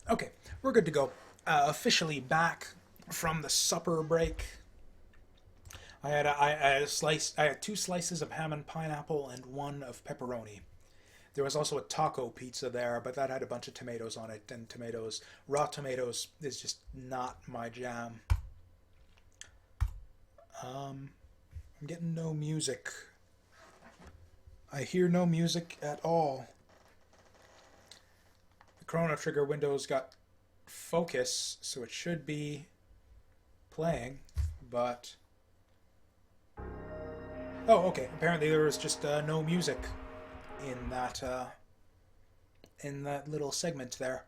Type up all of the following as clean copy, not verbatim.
Okay, we're good to go. Officially back from the supper break. I had a slice. I had two slices of ham and pineapple and one of pepperoni. There was also a taco pizza there, but that had a bunch of tomatoes on it, and raw tomatoes, is just not my jam. I'm getting no music. I hear no music at all. The Chrono Trigger window's got focus, so it should be playing, but... Oh, okay. Apparently there was just no music in that little segment there.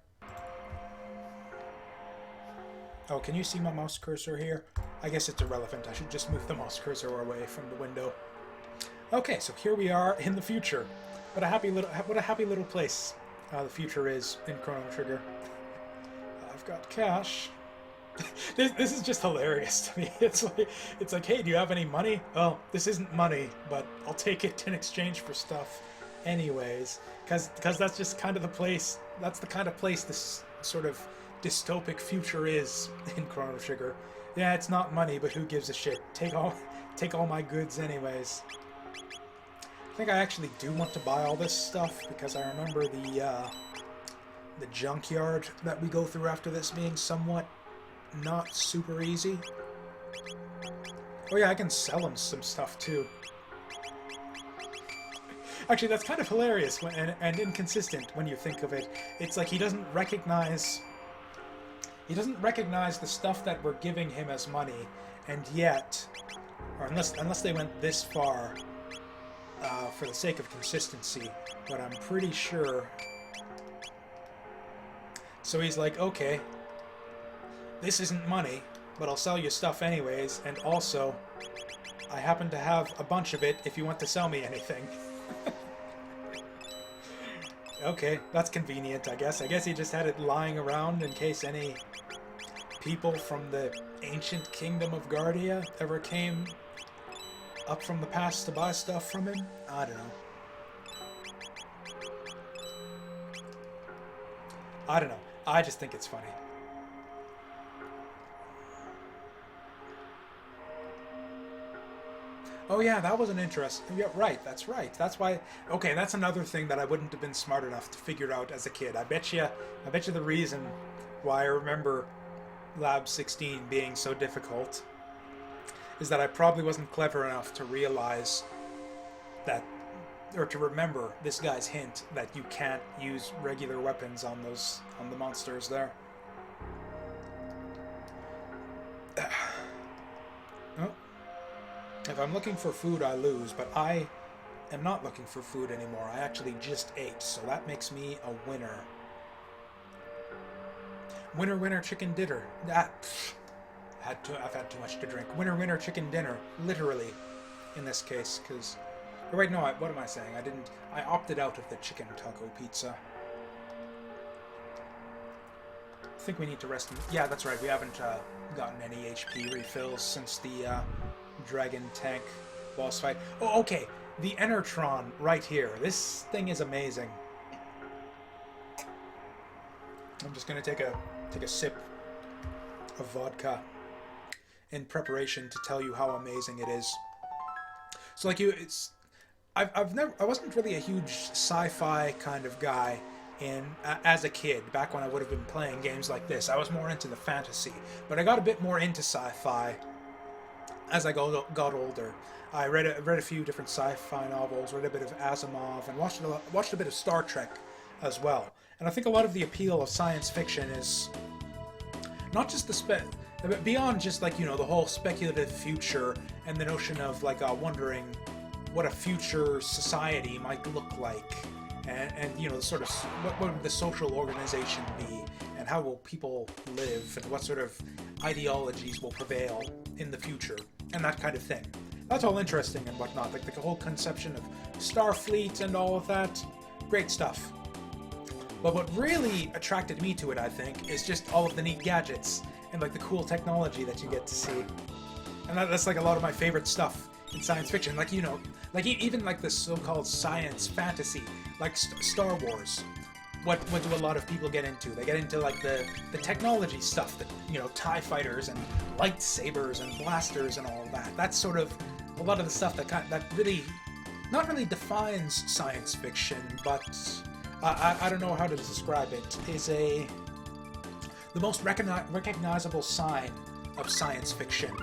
Oh, can you see my mouse cursor here? I guess it's irrelevant. I should just move the mouse cursor away from the window. Okay, so here we are in the future. What a happy little place the future is in Chrono Trigger. I've got cash. This is just hilarious to me. It's like, hey, do you have any money? Well, this isn't money, but I'll take it in exchange for stuff, anyways. Because that's just kind of the place. That's the kind of place this sort of dystopic future is in Chrono Trigger. Yeah, it's not money, but who gives a shit? Take all my goods, anyways. I think I actually do want to buy all this stuff because I remember the junkyard that we go through after this being somewhat not super easy. Oh yeah, I can sell him some stuff too. Actually, that's kind of hilarious and inconsistent when you think of it. It's like he doesn't recognize the stuff that we're giving him as money, and yet, or unless they went this far for the sake of consistency, but I'm pretty sure. So he's like, okay, this isn't money, but I'll sell you stuff anyways, and also, I happen to have a bunch of it if you want to sell me anything. Okay, that's convenient, I guess. I guess he just had it lying around in case any people from the ancient kingdom of Guardia ever came up from the past to buy stuff from him. I don't know. I don't know. I just think it's funny. Oh yeah, that was an interesting... Yeah, right, that's right. That's why... Okay, that's another thing that I wouldn't have been smart enough to figure out as a kid. I bet you the reason why I remember Lab 16 being so difficult is that I probably wasn't clever enough to realize that... Or to remember this guy's hint that you can't use regular weapons on the monsters there. Oh. If I'm looking for food, I lose, but I am not looking for food anymore. I actually just ate, so that makes me a winner. Winner, winner, chicken dinner. I've had too much to drink. Winner, winner, chicken dinner. Literally, in this case, because... Wait, no, what am I saying? I opted out of the chicken taco pizza. I think we need to rest... Yeah, that's right, we haven't gotten any HP refills since the... Dragon tank boss fight. Oh, okay. The Enertron right here. This thing is amazing. I'm just gonna take a sip of vodka in preparation to tell you how amazing it is. So like I wasn't really a huge sci-fi kind of guy as a kid. Back when I would have been playing games like this, I was more into the fantasy, but I got a bit more into sci-fi as I got older. I read a few different sci-fi novels, read a bit of Asimov, and watched a bit of Star Trek as well. And I think a lot of the appeal of science fiction is not just beyond just like, you know, the whole speculative future and the notion of like wondering what a future society might look like, and you know, sort of what would the social organization be, and how will people live, and what sort of ideologies will prevail in the future, and that kind of thing. That's all interesting and whatnot, like the whole conception of Starfleet and all of that. Great stuff. But what really attracted me to it, I think, is just all of the neat gadgets and like the cool technology that you get to see. And that's like a lot of my favorite stuff in science fiction. Like, you know, like even like the so-called science fantasy, like Star Wars. what do a lot of people get into? They get into like the technology stuff, that, you know, TIE fighters and lightsabers and blasters and all that. That's sort of a lot of the stuff that really not really defines science fiction, but I don't know how to describe it. Is the most recognizable sign of science fiction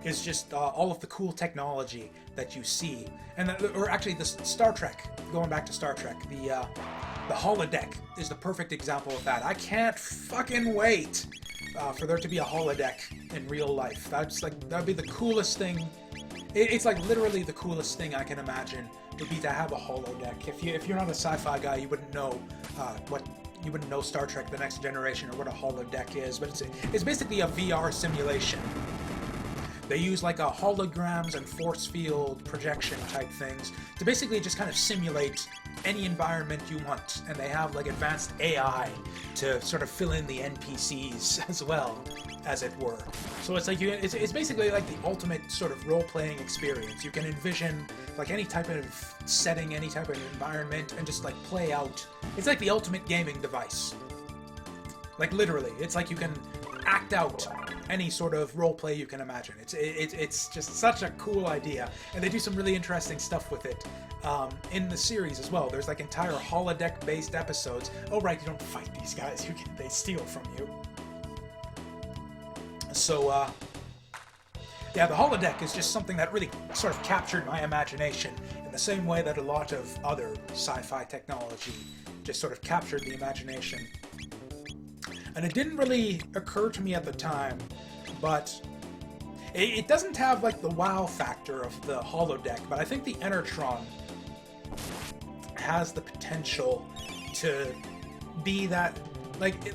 is just all of the cool technology that you see, or actually the Star Trek. Going back to Star Trek, the holodeck is the perfect example of that. I can't fucking wait for there to be a holodeck in real life. That'd be the coolest thing. It's like literally the coolest thing I can imagine would be to have a holodeck. If you're not a sci-fi guy, you wouldn't know you wouldn't know Star Trek: The Next Generation or what a holodeck is, but it's basically a VR simulation. They use like a holograms and force field projection type things to basically just kind of simulate any environment you want, and they have like advanced AI to sort of fill in the NPCs as well, as it were. So it's like it's basically like the ultimate sort of role-playing experience. You can envision like any type of setting, any type of environment, and just like play out. It's like the ultimate gaming device. Like literally, it's like you can act out any sort of role play you can imagine. It's just such a cool idea, and they do some really interesting stuff with it in the series as well. There's like entire holodeck based episodes. Oh right, you don't fight these guys, they steal from you. So yeah, the holodeck is just something that really sort of captured my imagination in the same way that a lot of other sci-fi technology just sort of captured the imagination. And it didn't really occur to me at the time, but it doesn't have like the wow factor of the holodeck, but I think the Enertron has the potential to be that, like the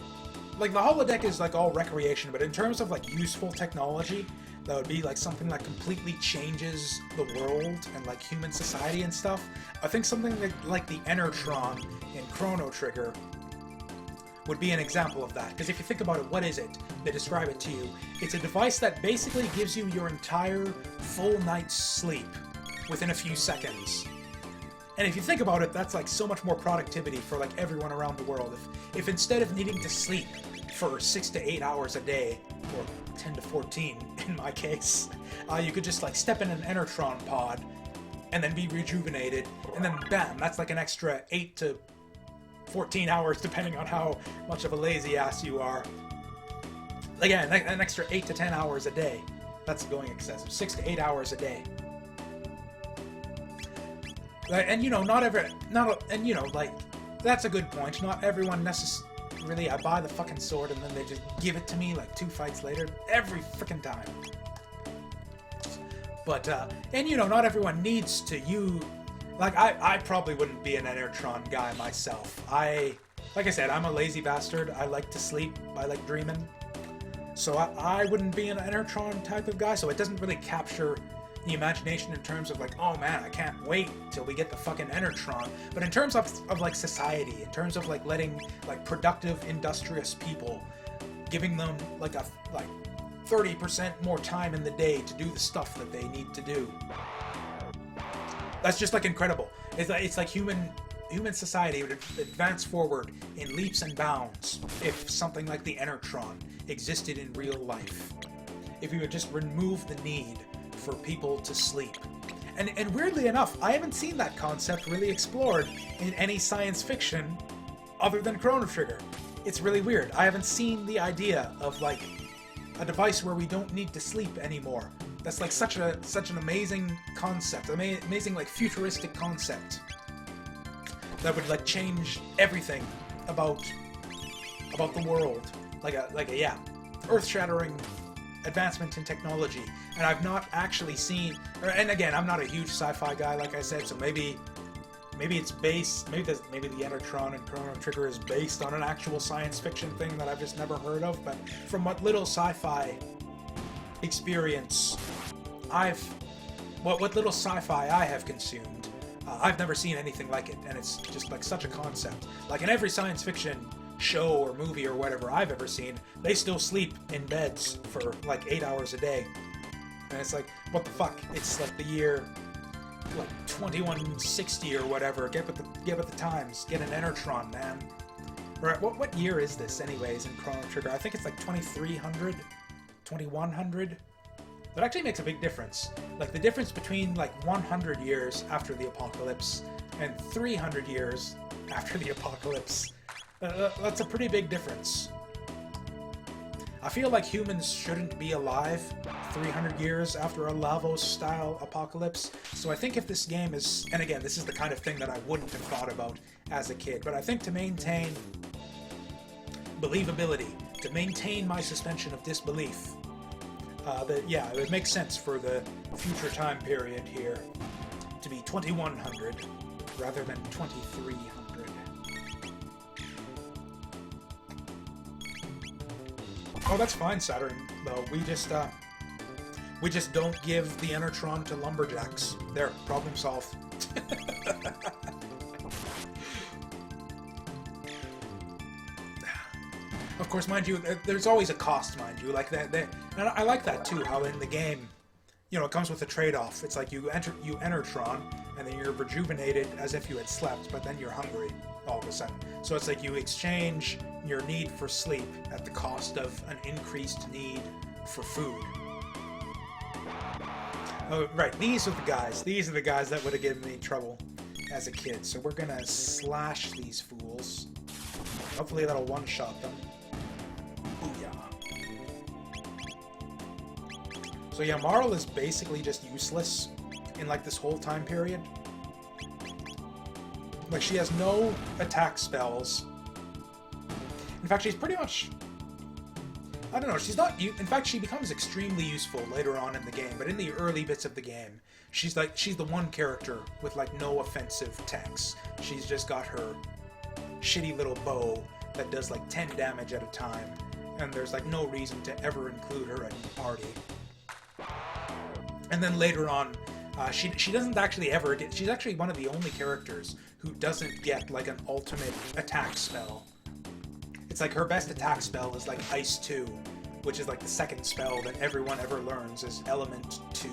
holodeck is like all recreation, but in terms of like useful technology, that would be like something that completely changes the world and like human society and stuff. I think something like the Enertron in Chrono Trigger would be an example of that. Because if you think about it, what is it? They describe it to you. It's a device that basically gives you your entire full night's sleep within a few seconds. And if you think about it, that's like so much more productivity for like everyone around the world. If instead of needing to sleep for 6 to 8 hours a day, or 10 to 14 in my case, you could just like step in an Enertron pod and then be rejuvenated, and then bam, that's like an extra 8 to 14 hours, depending on how much of a lazy ass you are. Again, an extra 8 to 10 hours a day. That's going excessive. 6 to 8 hours a day. And you know, like, that's a good point. Not everyone necessarily, I buy the fucking sword and then they just give it to me like 2 fights later. Every freaking time. But, and you know, not everyone needs to use. Like, I probably wouldn't be an Enertron guy myself. Like I said, I'm a lazy bastard. I like to sleep. I like dreaming. So I wouldn't be an Enertron type of guy, so it doesn't really capture the imagination in terms of like, oh man, I can't wait till we get the fucking Enertron. But in terms of like society, in terms of like letting like productive, industrious people, giving them like 30% more time in the day to do the stuff that they need to do. That's just like incredible. It's like human society would advance forward in leaps and bounds if something like the Enertron existed in real life. If we would just remove the need for people to sleep. And weirdly enough, I haven't seen that concept really explored in any science fiction other than Chrono Trigger. It's really weird. I haven't seen the idea of like a device where we don't need to sleep anymore. That's like such an amazing concept, amazing like futuristic concept that would like change everything about the world, like a earth-shattering advancement in technology. And I've not actually seen, and again, I'm not a huge sci-fi guy, like I said, so maybe it's based, maybe the Enertron and Chrono Trigger is based on an actual science fiction thing that I've just never heard of. But from what little sci-fi experience what little sci-fi I have consumed, I've never seen anything like it, and it's just like such a concept. Like in every science fiction show or movie or whatever I've ever seen, they still sleep in beds for like 8 hours a day, and it's like, what the fuck? It's like the year like 2160 or whatever. Get with the times. Get an Enertron, man. Right, what year is this, anyways, in Chrono Trigger? I think it's like 2300, 2100. That actually makes a big difference. Like, the difference between, like, 100 years after the apocalypse and 300 years after the apocalypse. That's a pretty big difference. I feel like humans shouldn't be alive 300 years after a Lavos-style apocalypse. So I think if this game is... And again, this is the kind of thing that I wouldn't have thought about as a kid. But I think to maintain believability, to maintain my suspension of disbelief, yeah, it makes sense for the future time period here to be 2100 rather than 2300. Oh, that's fine, Saturn, though. We just don't give the Enertron to lumberjacks. There, problem solved. Of course, mind you, there's always a cost, mind you. Like that, and I like that too. How in the game, you know, it comes with a trade-off. It's like you Enertron, and then you're rejuvenated as if you had slept, but then you're hungry all of a sudden. So it's like you exchange your need for sleep at the cost of an increased need for food. Oh, right. These are the guys. These are the guys that would have given me trouble as a kid. So we're gonna slash these fools. Hopefully that'll one-shot them. So yeah, Marl is basically just useless in like this whole time period. Like, she has no attack spells. In fact, she's pretty much... I don't know, she's not... In fact, she becomes extremely useful later on in the game, but in the early bits of the game, she's the one character with like no offensive attacks. She's just got her shitty little bow that does like 10 damage at a time, and there's like no reason to ever include her in the party. And then later on, she doesn't actually ever get... She's actually one of the only characters who doesn't get, like, an ultimate attack spell. It's like her best attack spell is, like, Ice 2, which is, like, the second spell that everyone ever learns is Element 2.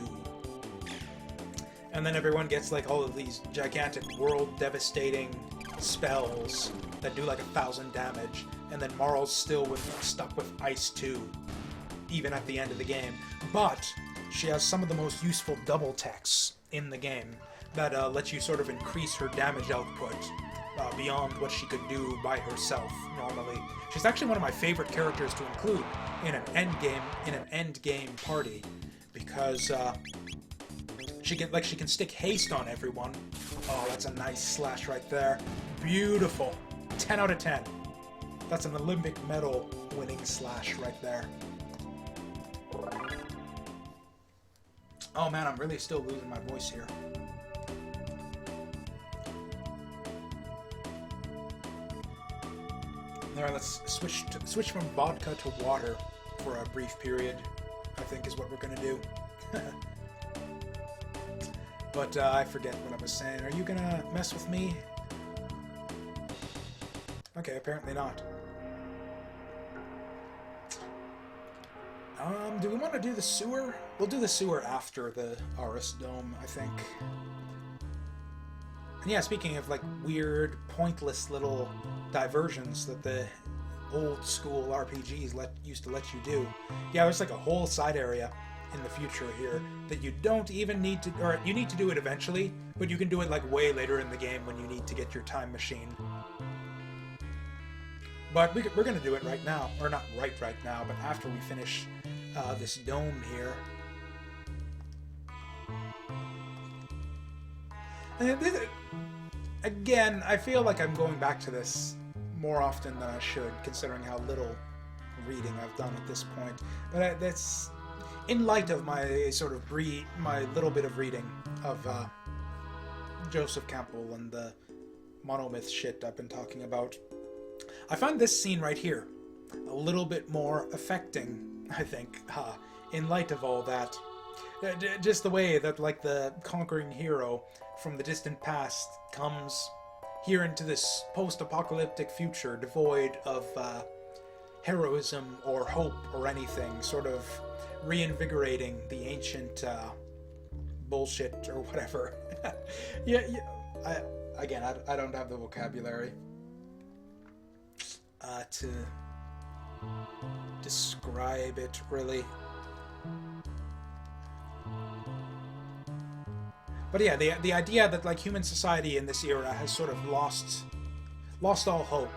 And then everyone gets, like, all of these gigantic, world-devastating spells that do, like, 1,000 damage. And then Marl's still stuck with Ice 2, even at the end of the game. But... she has some of the most useful double techs in the game that lets you sort of increase her damage output beyond what she could do by herself normally. She's actually one of my favorite characters to include in an end game party because she can stick haste on everyone. Oh, that's a nice slash right there. Beautiful. 10 out of 10. That's an Olympic medal winning slash right there. Oh man, I'm really still losing my voice here. There, let's switch from vodka to water for a brief period, I think is what we're gonna do. But I forget what I was saying. Are you gonna mess with me? Okay, apparently not. Do we want to do the sewer? We'll do the sewer after the Aris Dome, I think. And yeah, speaking of, like, weird, pointless little diversions that the old-school RPGs used to let you do. Yeah, there's, like, a whole side area in the future here that you don't even need to... Or, you need to do it eventually, but you can do it, like, way later in the game when you need to get your time machine. But we're going to do it right now. Or not right now, but after we finish this dome here. And again, I feel like I'm going back to this more often than I should, considering how little reading I've done at this point. But that's in light of my sort of my little bit of reading of Joseph Campbell and the monomyth shit I've been talking about. I find this scene right here a little bit more affecting, I think, in light of all that. Just the way that, like, the conquering hero from the distant past comes here into this post-apocalyptic future devoid of heroism or hope or anything, sort of reinvigorating the ancient bullshit or whatever. yeah, I don't have the vocabulary. to describe it, really. But yeah, the idea that like human society in this era has sort of lost all hope,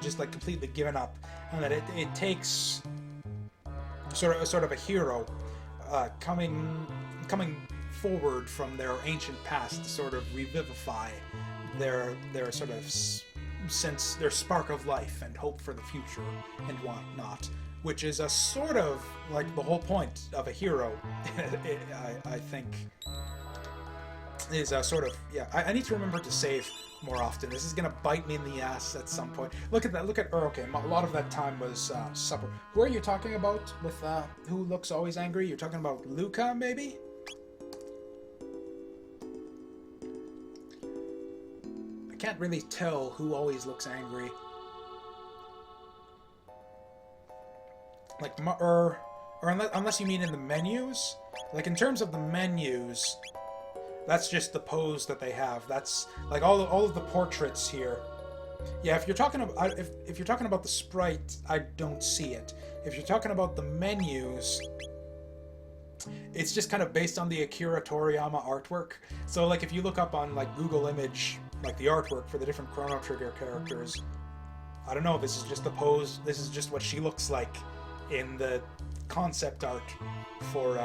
just like completely given up, and that it takes sort of a hero coming forward from their ancient past to sort of revivify their sort of sense, their spark of life and hope for the future and whatnot, which is a sort of like the whole point of a hero. I think is a sort of, yeah, I need to remember to save more often. This is gonna bite me in the ass at some point. Look at that, okay, a lot of that time was supper. Who are you talking about with who looks always angry? You're talking about Luca, maybe? I can't really tell who always looks angry. Like, or unless you mean in the menus? Like, in terms of the menus, that's just the pose that they have. That's like all of the portraits here. Yeah, if you're talking about if you're talking about the sprite, I don't see it. If you're talking about the menus, it's just kind of based on the Akira Toriyama artwork. So like if you look up on like Google Image, like the artwork for the different Chrono Trigger characters, I don't know, this is just the pose, this is just what she looks like in the concept art for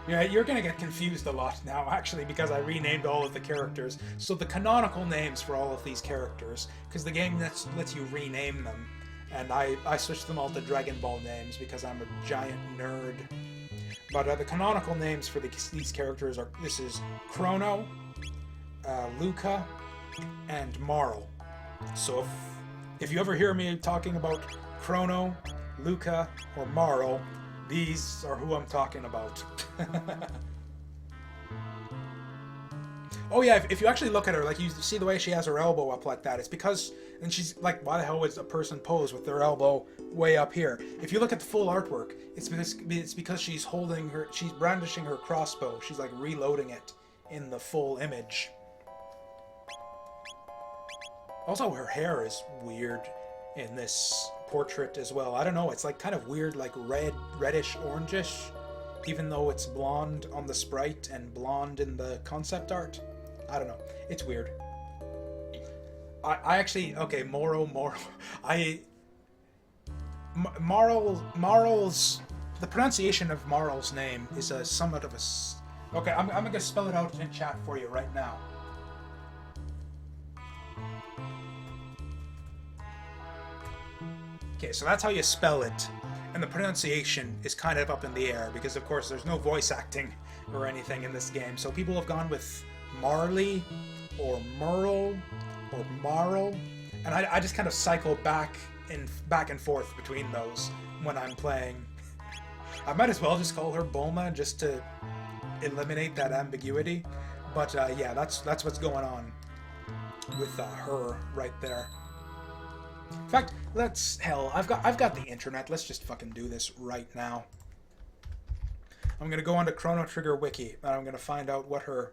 yeah, you're gonna get confused a lot now, actually, because I renamed all of the characters. So the canonical names for all of these characters, because the game lets you rename them, and I switched them all to Dragon Ball names because I'm a giant nerd. But the canonical names for these characters are, this is Chrono, Luca, and Marl. So if you ever hear me talking about Chrono, Luca, or Marl, these are who I'm talking about. Oh yeah, if you actually look at her, like you see the way she has her elbow up like that, it's because, and she's like, why the hell would a person pose with their elbow way up here? If you look at the full artwork, it's because she's brandishing her crossbow. She's like reloading it in the full image. Also, her hair is weird in this portrait as well. I don't know, it's like kind of weird, like reddish orangish, even though it's blonde on the sprite and blonde in the concept art. I don't know, it's weird. I actually, okay, Marl's, the pronunciation of Marl's name is a somewhat of a, okay, I'm gonna spell it out in chat for you right now. Okay, so that's how you spell it, and the pronunciation is kind of up in the air, because of course there's no voice acting or anything in this game, so people have gone with Marley, or Merle, or Marl, and I just kind of cycle back and forth between those when I'm playing. I might as well just call her Bulma, just to eliminate that ambiguity, but yeah, that's what's going on with her right there. In fact, I've got the internet. Let's just fucking do this right now. I'm gonna go onto Chrono Trigger Wiki, and I'm gonna find out what her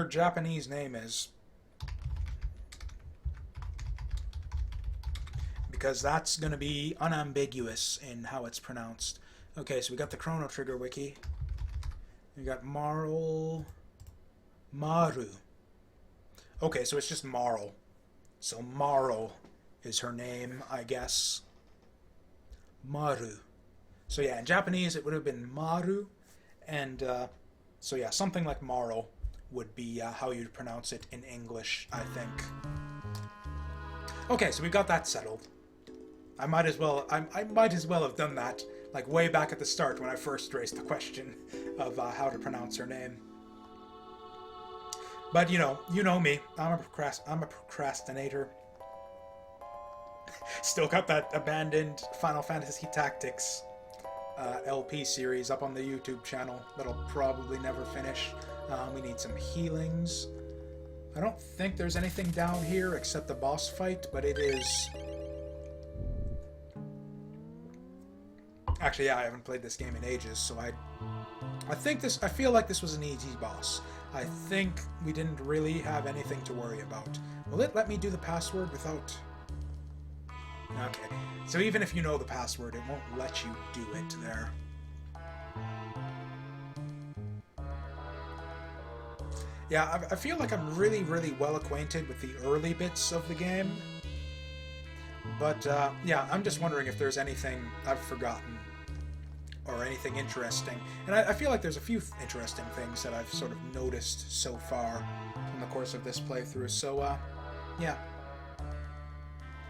Japanese name is, because that's gonna be unambiguous in how it's pronounced. Okay, so we got the Chrono Trigger Wiki. We got Maru. Okay, so it's just Marl. So Marl is her name, I guess. Maru. So yeah, in Japanese it would have been Maru, and so yeah, something like Marl would be how you'd pronounce it in English, I think. Okay, so we got that settled. I might as well have done that like way back at the start when I first raised the question of how to pronounce her name. But you know me. I'm a procrastinator. Still got that abandoned Final Fantasy Tactics LP series up on the YouTube channel that'll probably never finish. We need some healings. I don't think there's anything down here except the boss fight, but it is... Actually, yeah, I haven't played this game in ages, so I feel like this was an easy boss. I think we didn't really have anything to worry about. Will it let me do the password without... Okay. So even if you know the password, it won't let you do it there. Yeah, I feel like I'm really, really well acquainted with the early bits of the game. But, yeah, I'm just wondering if there's anything I've forgotten. Or anything interesting. And I feel like there's a few interesting things that I've sort of noticed so far in the course of this playthrough. So, yeah.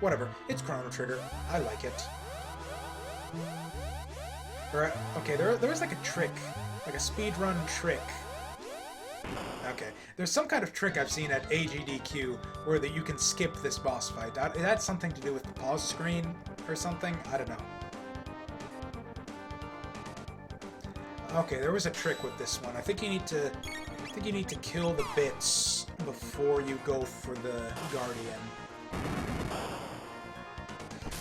Whatever. It's Chrono Trigger. I like it. Okay, there was like a trick. Like a speedrun trick. Okay. There's some kind of trick I've seen at AGDQ where that you can skip this boss fight. It had something to do with the pause screen or something. I don't know. Okay, there was a trick with this one. I think you need to kill the bits before you go for the Guardian.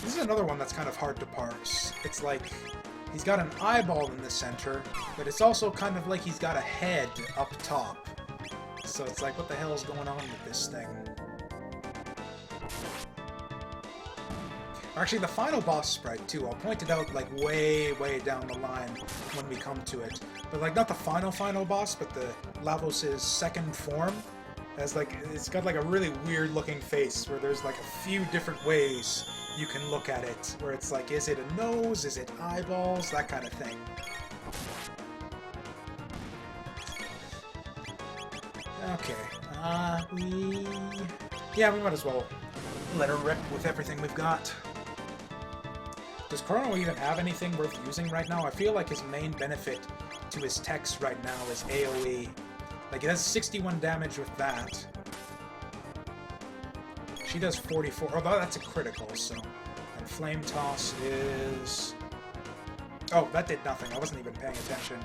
This is another one that's kind of hard to parse. It's like he's got an eyeball in the center, but it's also kind of like he's got a head up top. So it's like, what the hell is going on with this thing? Actually, the final boss sprite, too, I'll point it out, like, way, way down the line when we come to it. But, like, not the final boss, but the Lavos' second form. Has, like, it's got, like, a really weird-looking face, where there's, like, a few different ways you can look at it. Where it's like, is it a nose? Is it eyeballs? That kind of thing. Okay. Yeah, we might as well let her rip with everything we've got. Does Chrono even have anything worth using right now? I feel like his main benefit to his techs right now is AoE. Like, it has 61 damage with that. She does 44. Although that's a critical, so... And Flame Toss is... Oh, that did nothing. I wasn't even paying attention.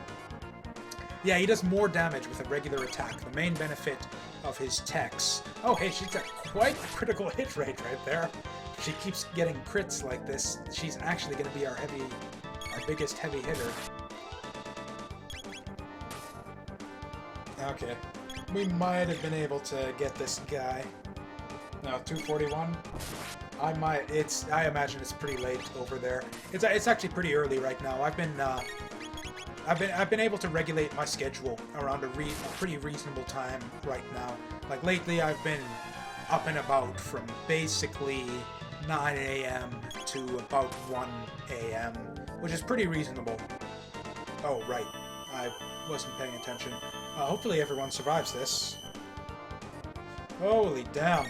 Yeah, he does more damage with a regular attack. The main benefit of his techs... Oh, hey, she's got quite a critical hit rate right there. If she keeps getting crits like this, she's actually going to be our biggest heavy hitter. Okay. We might have been able to get this guy. No, 241? I imagine it's pretty late over there. It's actually pretty early right now. I've been able to regulate my schedule around a pretty reasonable time right now. Like lately I've been up and about from basically 9 a.m. to about 1 a.m., which is pretty reasonable. Oh, right. I wasn't paying attention. Hopefully everyone survives this. Holy damn.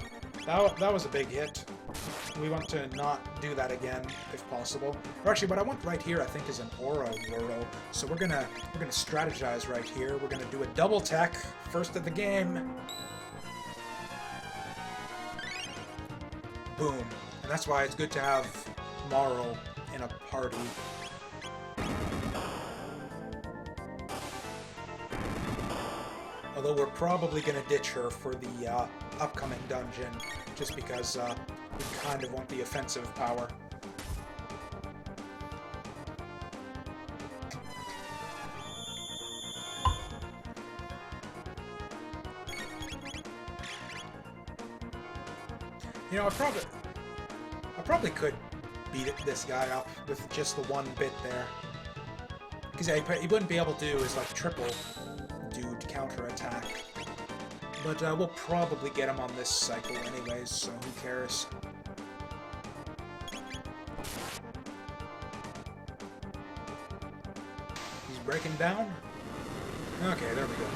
That was a big hit. We want to not do that again, if possible. Or actually, what I want right here, I think, is an aura whirl. So we're gonna strategize right here. We're gonna do a double tech, first of the game. Boom. And that's why it's good to have Morrow in a party. Although we're probably going to ditch her for the upcoming dungeon, just because we kind of want the offensive power. You know, I probably could beat this guy up with just the one bit there. Because yeah, he wouldn't be able to do his, like, triple dude counter-attack. But we'll probably get him on this cycle anyways, so who cares? He's breaking down? Okay, there we go.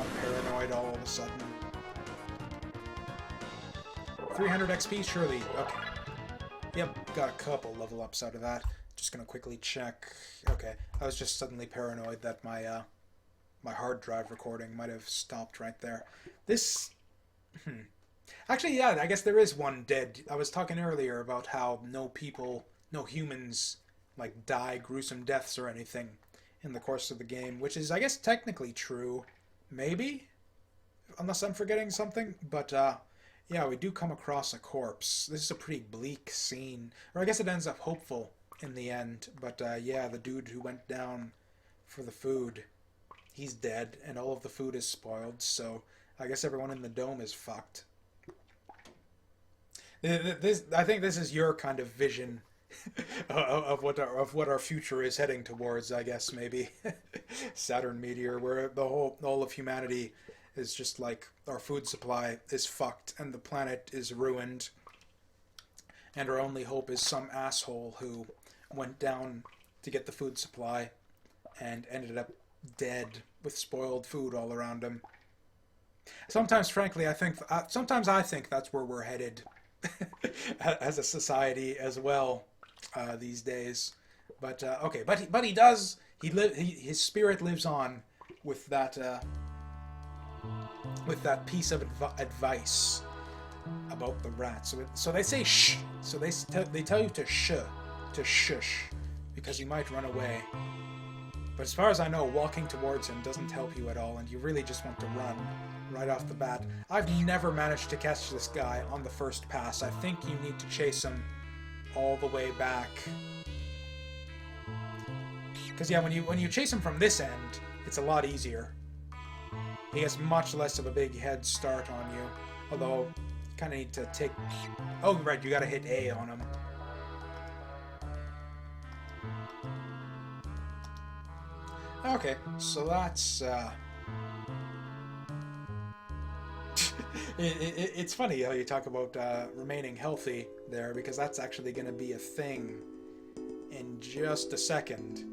I'm paranoid all of a sudden. 300 XP, surely. Okay. Yep, got a couple level ups out of that. Just gonna quickly check. Okay, I was just suddenly paranoid that my my hard drive recording might have stopped right there. This... Actually, yeah, I guess there is one dead. I was talking earlier about how no humans, like, die gruesome deaths or anything in the course of the game, which is, I guess, technically true. Maybe? Unless I'm forgetting something. But, yeah, we do come across a corpse. This is a pretty bleak scene. Or I guess it ends up hopeful in the end. But, yeah, the dude who went down for the food he's dead, and all of the food is spoiled, so I guess everyone in the dome is fucked. I think this is your kind of vision of what our future is heading towards. I guess maybe Saturn meteor, where all of humanity is just like our food supply is fucked and the planet is ruined, and our only hope is some asshole who went down to get the food supply and ended up dead with spoiled food all around him. Sometimes, frankly, sometimes I think that's where we're headed as a society as well these days. But okay, but he does. His spirit lives on with that piece of advice about the rats. So they say shh. So they tell you to shush, because you might run away. But as far as I know, walking towards him doesn't help you at all, and you really just want to run right off the bat. I've never managed to catch this guy on the first pass. I think you need to chase him all the way back. Because yeah, when you chase him from this end, it's a lot easier. He has much less of a big head start on you. Although, you kind of need to take... Oh, right, you gotta hit A on him. Okay, so that's... It's funny how you talk about remaining healthy there, because that's actually going to be a thing in just a second.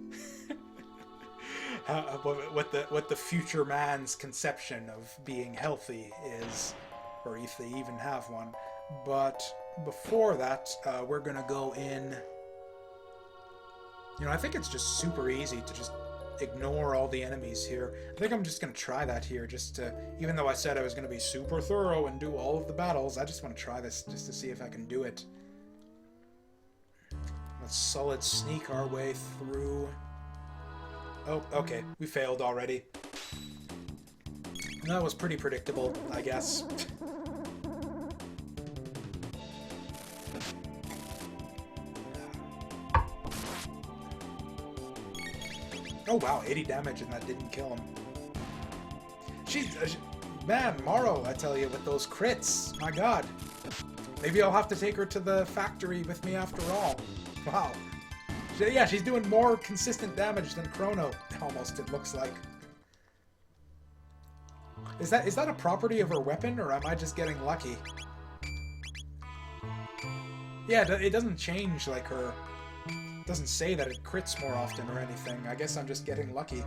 What the future man's conception of being healthy is, or if they even have one. But before that, we're going to go in... I think it's just super easy to just ignore all the enemies here. I think I'm just going to try that here, just to, even though I said I was going to be super thorough and do all of the battles, I just want to try this just to see if I can do it. Let's solid sneak our way through. Oh, okay, we failed already. That was pretty predictable, I guess. Oh wow, 80 damage and that didn't kill him. Man, Morrow, I tell you, with those crits. My god. Maybe I'll have to take her to the factory with me after all. Wow. Yeah, she's doing more consistent damage than Chrono, almost, it looks like. Is that a property of her weapon, or am I just getting lucky? Yeah, it doesn't change like her... doesn't say that it crits more often or anything. I guess I'm just getting lucky.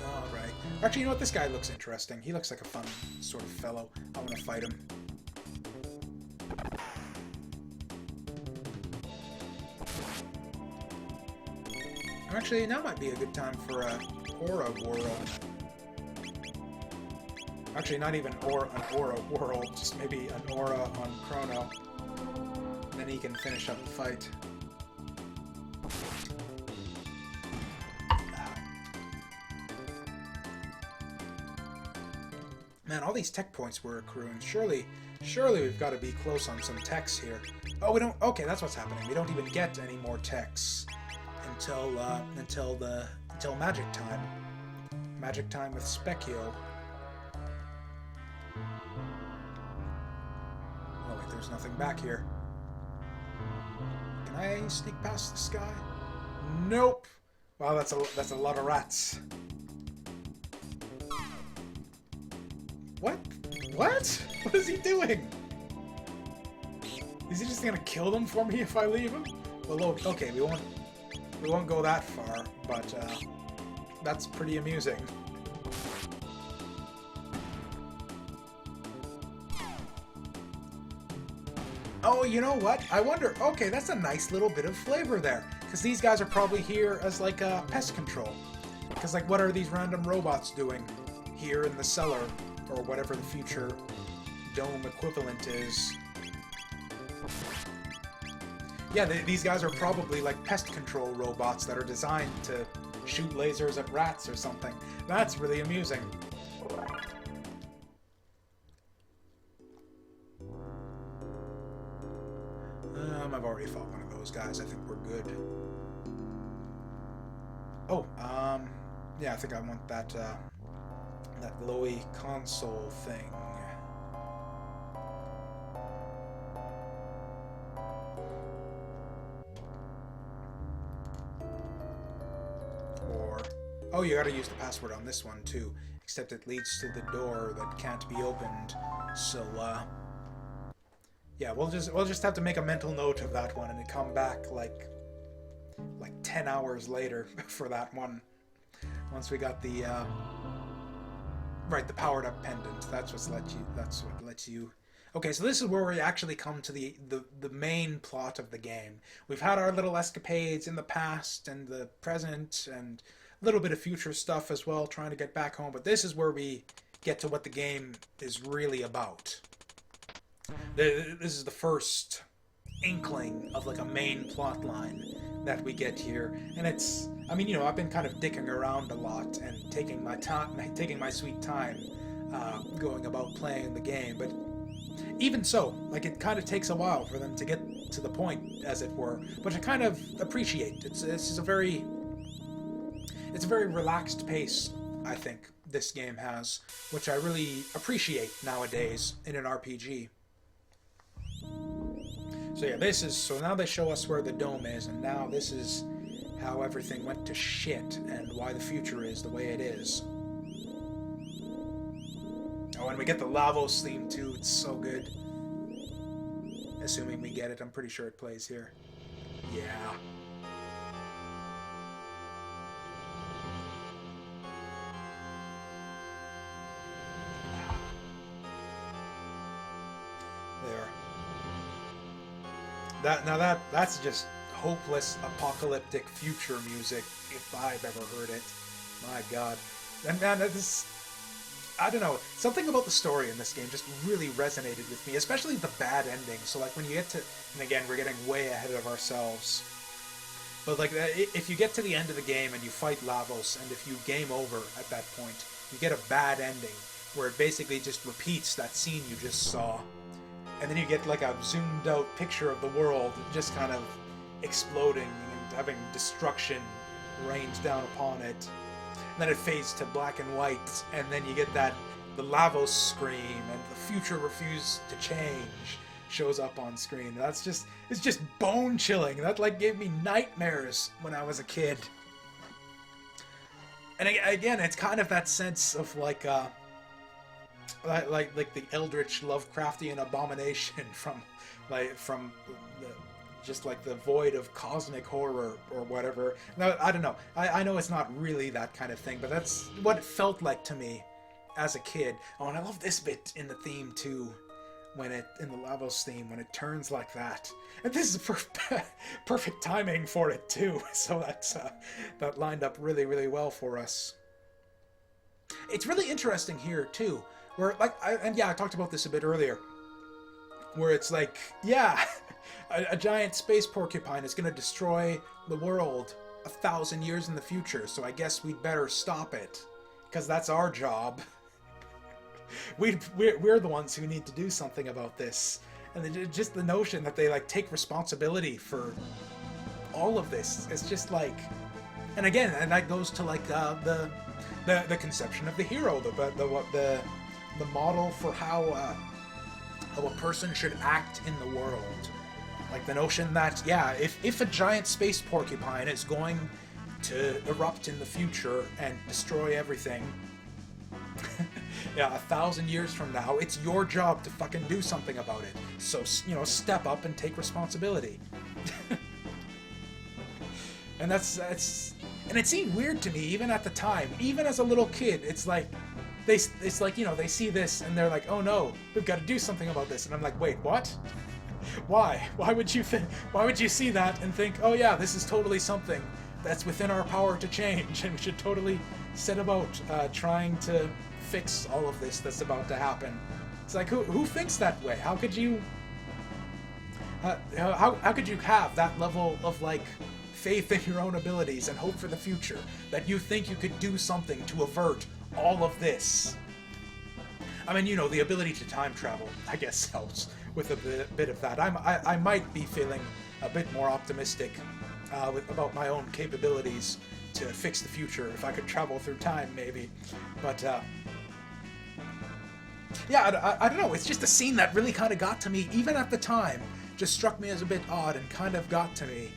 Alright. Actually, you know what? This guy looks interesting. He looks like a fun sort of fellow. I want to fight him. Actually, now might be a good time for a Aura Whirl. Actually, not even an Aura Whirl, just maybe an Aura on Chrono. And then he can finish up the fight. Man, all these tech points we're accruing. Surely we've got to be close on some techs here. Oh, we don't... Okay, that's what's happening. We don't even get any more techs until Magic Time. Magic Time with Specchio. Oh wait, there's nothing back here. Can I sneak past this guy? Nope. Wow, that's a lot of rats. What? What? What is he doing? Is he just gonna kill them for me if I leave him? Well, okay, we won't go that far, but that's pretty amusing. Oh, you know what? I wonder... Okay, that's a nice little bit of flavor there. Because these guys are probably here as, like, pest control. Because, like, what are these random robots doing here in the cellar? Or whatever the future dome equivalent is. Yeah, these guys are probably, like, pest control robots that are designed to shoot lasers at rats or something. That's really amusing. I've already fought one of those guys. I think we're good. Oh, yeah, I think I want that, that glowy console thing. Or, oh, you gotta use the password on this one too, except it leads to the door that can't be opened. So, yeah, we'll just have to make a mental note of that one and come back like 10 hours later for that one. Once we got the right, the powered up pendant. That's what lets you. Okay, so this is where we actually come to the main plot of the game. We've had our little escapades in the past and the present and a little bit of future stuff as well, trying to get back home, but this is where we get to what the game is really about. This is the first inkling of like a main plot line that we get here, and it's, I mean, I've been kind of dicking around a lot and taking my sweet time going about playing the game, but even so, like, it kind of takes a while for them to get to the point, as it were, which I kind of appreciate. It's a very relaxed pace, I think, this game has, which I really appreciate nowadays in an RPG. So yeah, so now they show us where the dome is, and now this is how everything went to shit, and why the future is the way it is. Oh, and we get the Lavos theme too, it's so good. Assuming we get it, I'm pretty sure it plays here. Yeah. That's just hopeless apocalyptic future music if I've ever heard it. My God. And man, I don't know, something about the story in this game just really resonated with me, especially the bad ending. So like when you get to, and again, we're getting way ahead of ourselves, but like if you get to the end of the game and you fight Lavos, and if you game over at that point, you get a bad ending where it basically just repeats that scene you just saw. And then you get like a zoomed out picture of the world just kind of exploding and having destruction rained down upon it. And then it fades to black and white, and then you get the Lavos scream, and the future refused to change shows up on screen. It's just bone chilling. That like gave me nightmares when I was a kid. And again, it's kind of that sense of like the eldritch Lovecraftian abomination from just like the void of cosmic horror or whatever. Now, I don't know. I know it's not really that kind of thing, but that's what it felt like to me as a kid. Oh, and I love this bit in the theme too, in the Lavos theme, when it turns like that. And this is perfect timing for it too. So that lined up really, really well for us. It's really interesting here too, where I talked about this a bit earlier, where it's like, yeah, a giant space porcupine is going to destroy the world 1,000 years in the future, so I guess we'd better stop it, because that's our job. We're the ones who need to do something about this. And just the notion that they like take responsibility for all of this, it's just like, and again, and that goes to like the conception of the hero, the model for how a person should act in the world. Like the notion that, yeah, if a giant space porcupine is going to erupt in the future and destroy everything, yeah, 1,000 years from now, it's your job to fucking do something about it. So, step up and take responsibility. And and it seemed weird to me, even at the time, even as a little kid. It's like, they see this and they're like, oh no, we've got to do something about this. And I'm like, wait, what? Why? Why would you see that and think, oh yeah, this is totally something that's within our power to change, and we should totally set about trying to fix all of this that's about to happen? It's like, who thinks that way? How could you how could you have that level of like faith in your own abilities and hope for the future that you think you could do something to avert all of this? I mean, the ability to time travel, I guess, helps with a bit of that. I might be feeling a bit more optimistic about my own capabilities to fix the future. If I could travel through time, maybe. But yeah, I don't know. It's just a scene that really kind of got to me, even at the time. Just struck me as a bit odd and kind of got to me,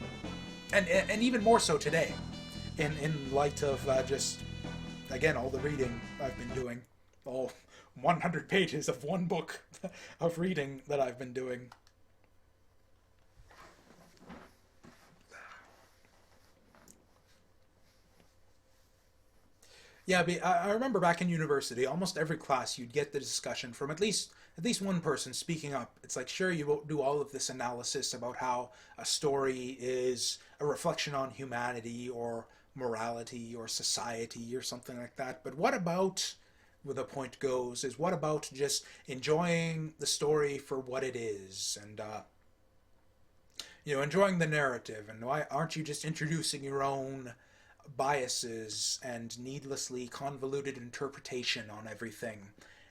and even more so today, in light of just, again, all the reading I've been doing, all 100 pages of one book of reading that I've been doing. Yeah, I remember back in university, almost every class you'd get the discussion from at least one person speaking up. It's like, sure, you won't do all of this analysis about how a story is a reflection on humanity or morality or society or something like that. But what about, where the point goes, is what about just enjoying the story for what it is, and enjoying the narrative, and why aren't you just introducing your own biases and needlessly convoluted interpretation on everything,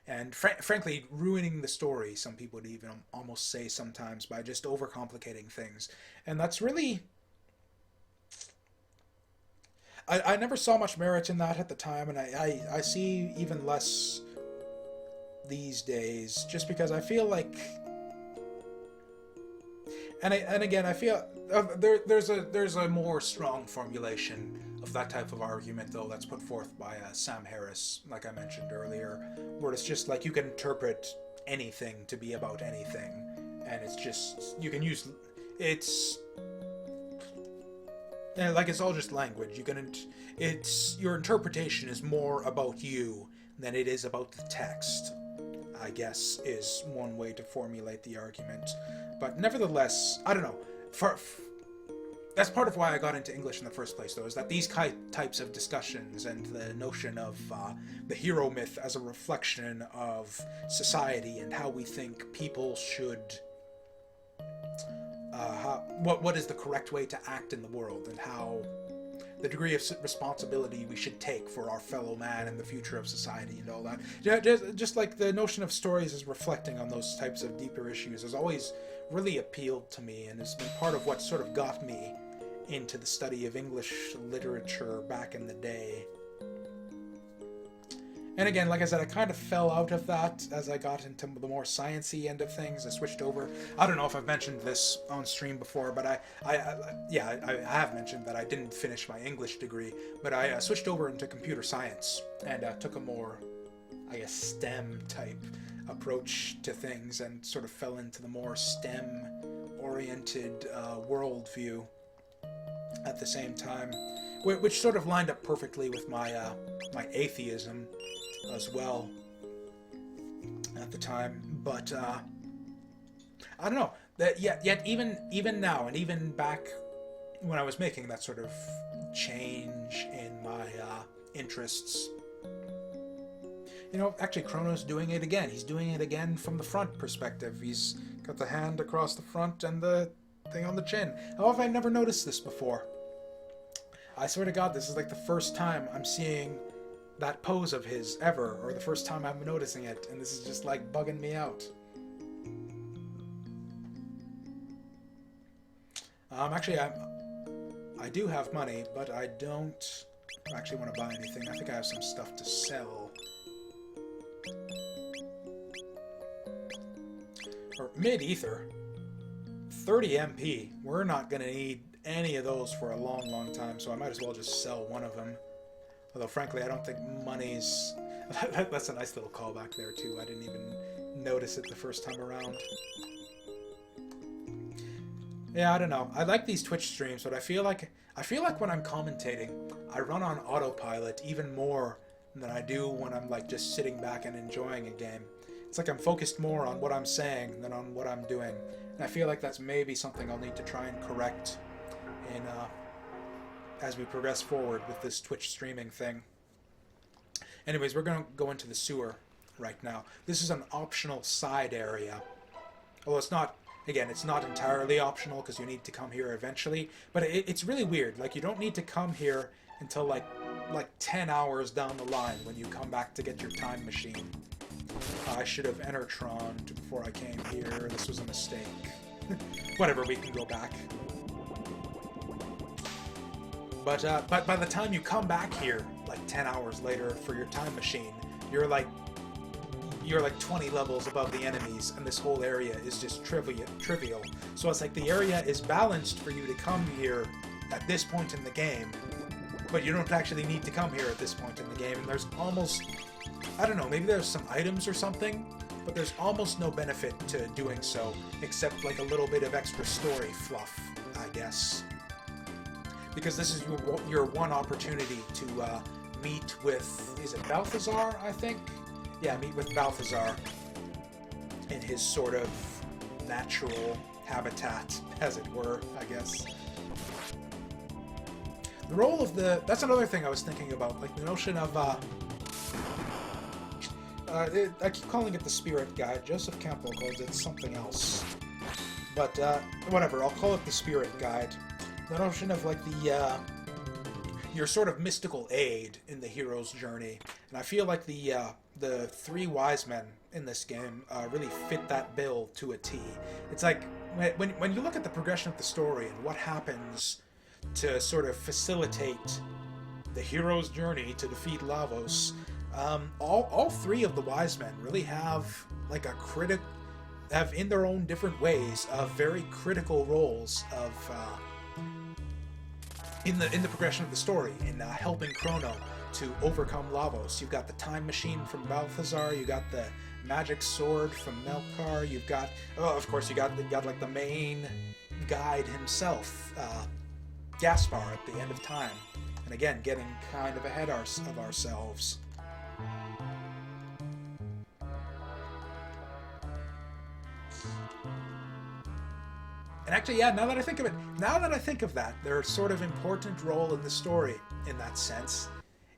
and frankly ruining the story, some people would even almost say sometimes, by just overcomplicating things. And that's really, I never saw much merit in that at the time, and I see even less these days, just because I feel like, and again, I feel there's a more strong formulation of that type of argument, though, that's put forth by Sam Harris, like I mentioned earlier, where it's just like you can interpret anything to be about anything, and it's just, you can use, it's, like, it's all just language. It's, your interpretation is more about you than it is about the text, I guess, is one way to formulate the argument. But nevertheless, I don't know, that's part of why I got into English in the first place, though, is that these types of discussions and the notion of the hero myth as a reflection of society and how we think people should, what is the correct way to act in the world, and how the degree of responsibility we should take for our fellow man and the future of society and all that. Just like the notion of stories as reflecting on those types of deeper issues has always really appealed to me, and has been part of what sort of got me into the study of English literature back in the day. And again, like I said, I kind of fell out of that as I got into the more sciencey end of things. I switched over. I don't know if I've mentioned this on stream before, but I have mentioned that I didn't finish my English degree, but I switched over into computer science and took a more, I guess, STEM type approach to things, and sort of fell into the more STEM-oriented worldview at the same time, which sort of lined up perfectly with my my atheism as well at the time. But I don't know, that yet even now, and even back when I was making that sort of change in my interests, actually Chrono's doing it again. He's doing it again from the front perspective. He's got the hand across the front and the thing on the chin. How have I never noticed this before? I swear to God, this is like the first time I'm seeing that pose of his ever, or the first time I'm noticing it, and this is just like bugging me out. Actually, I do have money, but I don't actually want to buy anything. I think I have some stuff to sell. Or mid-ether. 30 MP. We're not going to need any of those for a long, long time, so I might as well just sell one of them. Although, frankly, I don't think money's... That's a nice little callback there, too. I didn't even notice it the first time around. Yeah, I don't know. I like these Twitch streams, but I feel like when I'm commentating, I run on autopilot even more than I do when I'm like just sitting back and enjoying a game. It's like I'm focused more on what I'm saying than on what I'm doing. And I feel like that's maybe something I'll need to try and correct in as we progress forward with this Twitch streaming thing. Anyways, we're going to go into the sewer right now. This is an optional side area. Although it's not, again, it's not entirely optional because you need to come here eventually. But it's really weird. Like, you don't need to come here until like 10 hours down the line when you come back to get your time machine. I should have Enertroned before I came here. This was a mistake. Whatever, we can go back. But by the time you come back here, like 10 hours later for your time machine, you're like 20 levels above the enemies, and this whole area is just trivial. So it's like the area is balanced for you to come here at this point in the game, but you don't actually need to come here at this point in the game, and there's almost, I don't know, maybe there's some items or something, but there's almost no benefit to doing so, except like a little bit of extra story fluff, I guess. Because this is your one opportunity to meet with, is it Balthazar, I think? Yeah, meet with Balthazar in his sort of natural habitat, as it were, I guess. The role of the... That's another thing I was thinking about, like the notion of... I keep calling it the Spirit Guide. Joseph Campbell calls it something else. But, whatever, I'll call it the Spirit Guide. The notion of, like, your sort of mystical aid in the hero's journey. And I feel like the three wise men in this game really fit that bill to a T. It's like, when you look at the progression of the story and what happens to sort of facilitate the hero's journey to defeat Lavos, all three of the wise men really have like have in their own different ways very critical roles of in the progression of the story, in helping Chrono to overcome Lavos. You've got the time machine from Balthazar, you got the magic sword from Melkar, you've got, oh, of course, you got like the main guide himself, Gaspar, at the end of time. And again, getting kind of ahead of ourselves. And actually, yeah, now that I think of that, their sort of important role in the story, in that sense,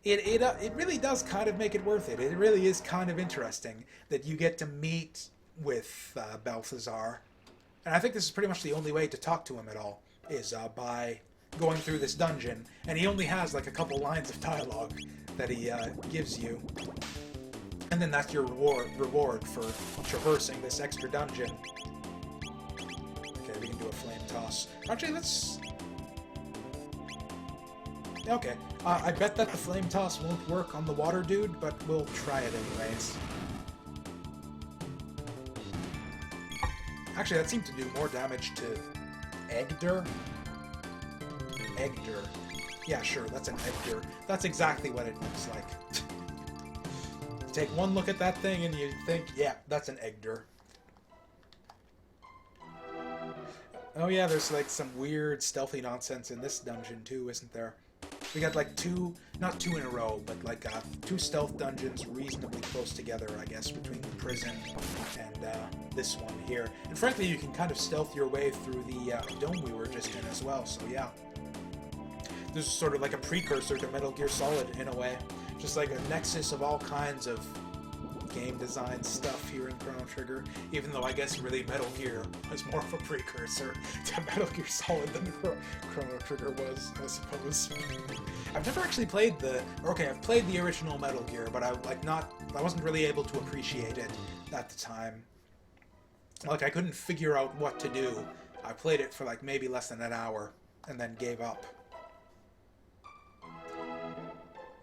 it really does kind of make it worth it. It really is kind of interesting that you get to meet with Balthazar. And I think this is pretty much the only way to talk to him at all, is by going through this dungeon. And he only has like a couple lines of dialogue that he gives you. And then that's your reward for traversing this extra dungeon. Okay, we can do a flame toss. Actually, let's... Okay, I bet that the flame toss won't work on the water dude, but we'll try it anyways. Actually, that seemed to do more damage to Egder. Egder. Yeah, sure, that's an Egder. That's exactly what it looks like. You take one look at that thing and you think, yeah, that's an Egder. Oh yeah, there's like some weird stealthy nonsense in this dungeon too, isn't there? We got like not two in a row, but like two stealth dungeons reasonably close together, I guess, between the prison and this one here. And frankly, you can kind of stealth your way through the dome we were just in as well, so yeah. This is sort of like a precursor to Metal Gear Solid in a way. Just like a nexus of all kinds of game design stuff here in Chrono Trigger, even though I guess really Metal Gear was more of a precursor to Metal Gear Solid than Chrono Trigger was, I suppose. I've never actually played I've played the original Metal Gear, but I wasn't really able to appreciate it at the time. Like, I couldn't figure out what to do. I played it for like maybe less than an hour, and then gave up.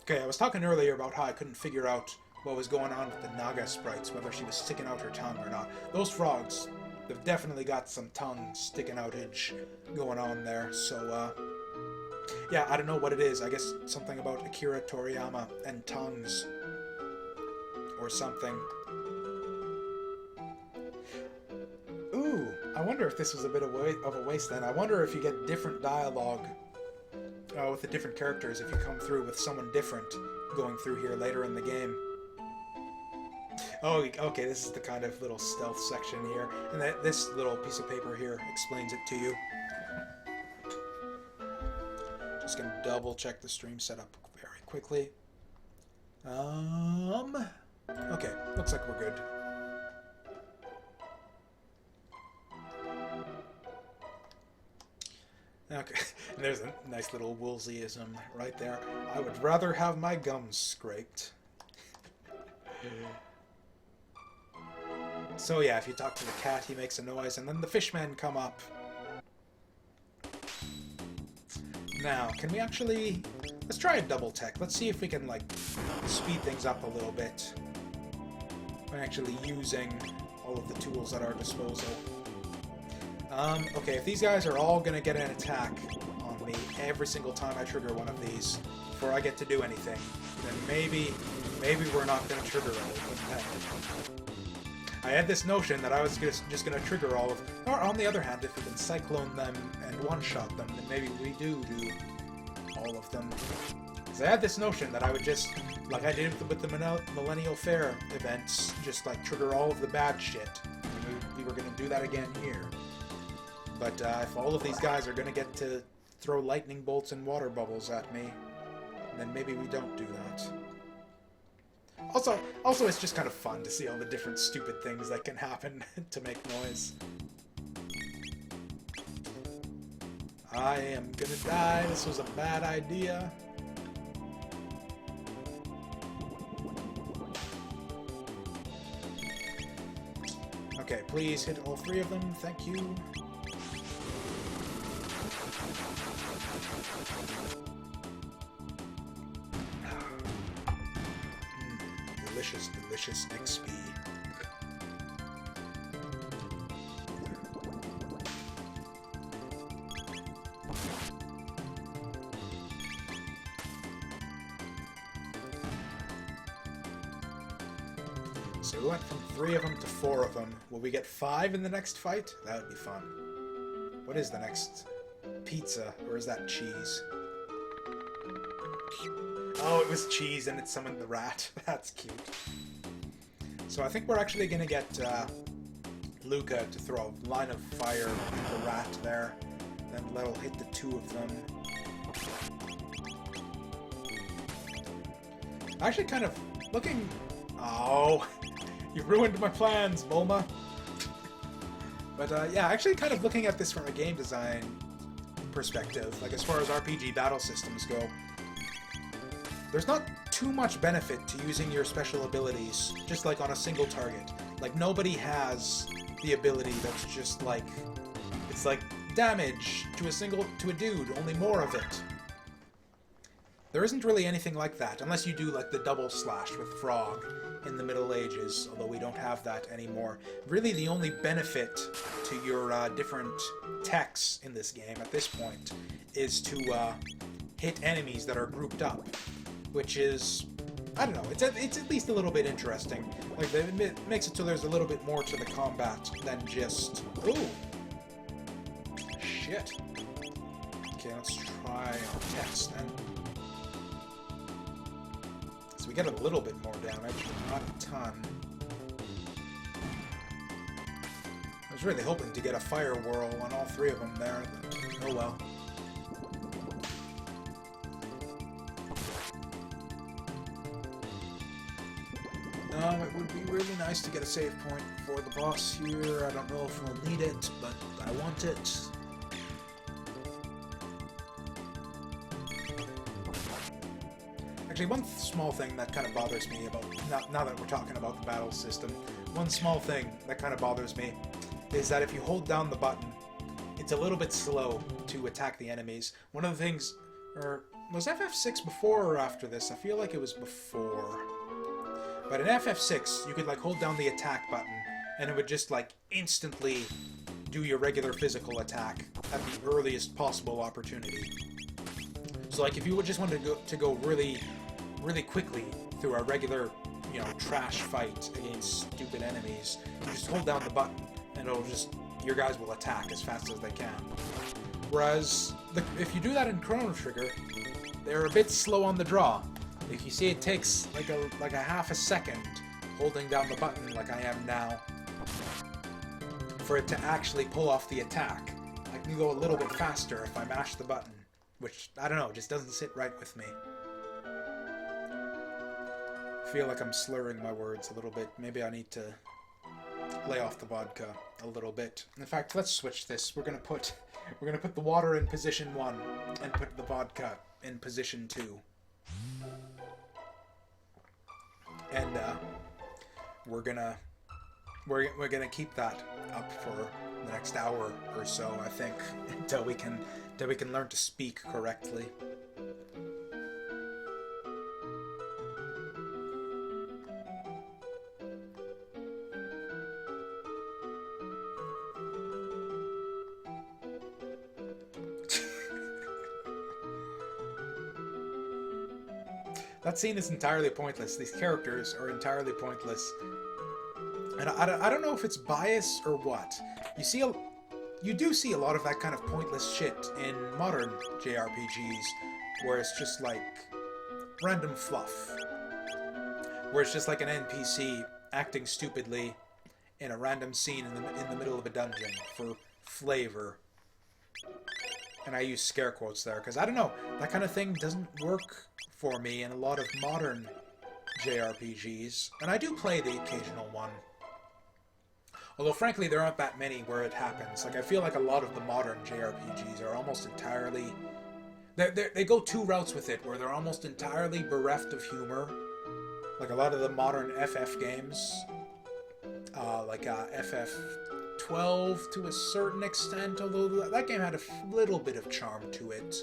Okay, I was talking earlier about how I couldn't figure out what was going on with the Naga sprites, whether she was sticking out her tongue or not. Those frogs, they've definitely got some tongue sticking outage going on there, so, yeah, I don't know what it is. I guess something about Akira Toriyama and tongues, or something. Ooh, I wonder if this was a bit of a waste then. I wonder if you get different dialogue with the different characters if you come through with someone different going through here later in the game. Oh, okay, this is the kind of little stealth section here. And this little piece of paper here explains it to you. Just gonna double check the stream setup very quickly. Okay, looks like we're good. Okay, and there's a nice little Woolseyism right there. I would rather have my gums scraped. So yeah, if you talk to the cat, he makes a noise, and then the fishmen come up. Now, can we actually... Let's try a double tech. Let's see if we can, like, speed things up a little bit. By actually using all of the tools at our disposal. Okay, if these guys are all gonna get an attack on me every single time I trigger one of these before I get to do anything, then maybe we're not gonna trigger anything. I had this notion that I was just gonna trigger all of... Or on the other hand, if we can cyclone them and one-shot them, then maybe we do all of them. Because I had this notion that I would just, like I did with the Millennial Fair events, just like trigger all of the bad shit. And we were gonna do that again here. But if all of these guys are gonna get to throw lightning bolts and water bubbles at me, then maybe we don't do that. Also, it's just kind of fun to see all the different stupid things that can happen to make noise. I am gonna die. This was a bad idea. Okay, please hit all three of them. Thank you. Delicious, delicious XP. So we went from 3 of them to 4 of them. Will we get 5 in the next fight? That would be fun. What is the next? Pizza, or is that cheese? Oh, it was cheese and it summoned the rat. That's cute. So I think we're actually going to get Luca to throw a line of fire at the rat there. Then that'll hit the 2 of them. Actually kind of looking... Oh, you ruined my plans, Bulma. But yeah, actually kind of looking at this from a game design perspective, like as far as RPG battle systems go, there's not too much benefit to using your special abilities just like on a single target. Like nobody has the ability that's just like, it's like damage to a dude, only more of it. There isn't really anything like that, unless you do like the double slash with Frog in the Middle Ages, although we don't have that anymore. Really the only benefit to your different techs in this game at this point is to hit enemies that are grouped up, which is, I don't know, it's at least a little bit interesting. Like, it makes it so there's a little bit more to the combat than just... Ooh! Shit. Okay, let's try our techs then. So we get a little bit more damage, but not a ton. I was really hoping to get a fire whirl on all 3 of them there, but oh well. It would be really nice to get a save point for the boss here. I don't know if we'll need it, but I want it. Actually, one small thing that kind of bothers me about, now that we're talking about the battle system, one small thing that kind of bothers me is that if you hold down the button, it's a little bit slow to attack the enemies. One of the things, or was FF6 before or after this? I feel like it was before. But in FF6, you could like hold down the attack button, and it would just like instantly do your regular physical attack at the earliest possible opportunity. So like if you would just want to go really quickly through a regular, you know, trash fight against stupid enemies, you just hold down the button, and it'll just, your guys will attack as fast as they can. Whereas if you do that in Chrono Trigger, they're a bit slow on the draw. If you see, it takes like a half a second holding down the button like I am now for it to actually pull off the attack. I can go a little bit faster if I mash the button, which, I don't know, just doesn't sit right with me. I feel like I'm slurring my words a little bit. Maybe I need to lay off the vodka a little bit. In fact, let's switch this. We're gonna put the water in position 1 and put the vodka in position 2. And we're gonna keep that up the next hour or so, I think, until we can learn to speak correctly. That scene is entirely pointless. These characters are entirely pointless. And I don't know if it's bias or what. You do see a lot of that kind of pointless shit in modern JRPGs, where it's just like random fluff. Where it's just like an NPC acting stupidly in a random scene in the middle of a dungeon for flavor. And I use scare quotes there, because I don't know, that kind of thing doesn't work for me in a lot of modern JRPGs. And I do play the occasional one. Although, frankly, there aren't that many where it happens. Like, I feel like a lot of the modern JRPGs are almost entirely... They go two routes with it, where they're almost entirely bereft of humor. Like, a lot of the modern FF games. Like, FF12 to a certain extent, although that game had a little bit of charm to it.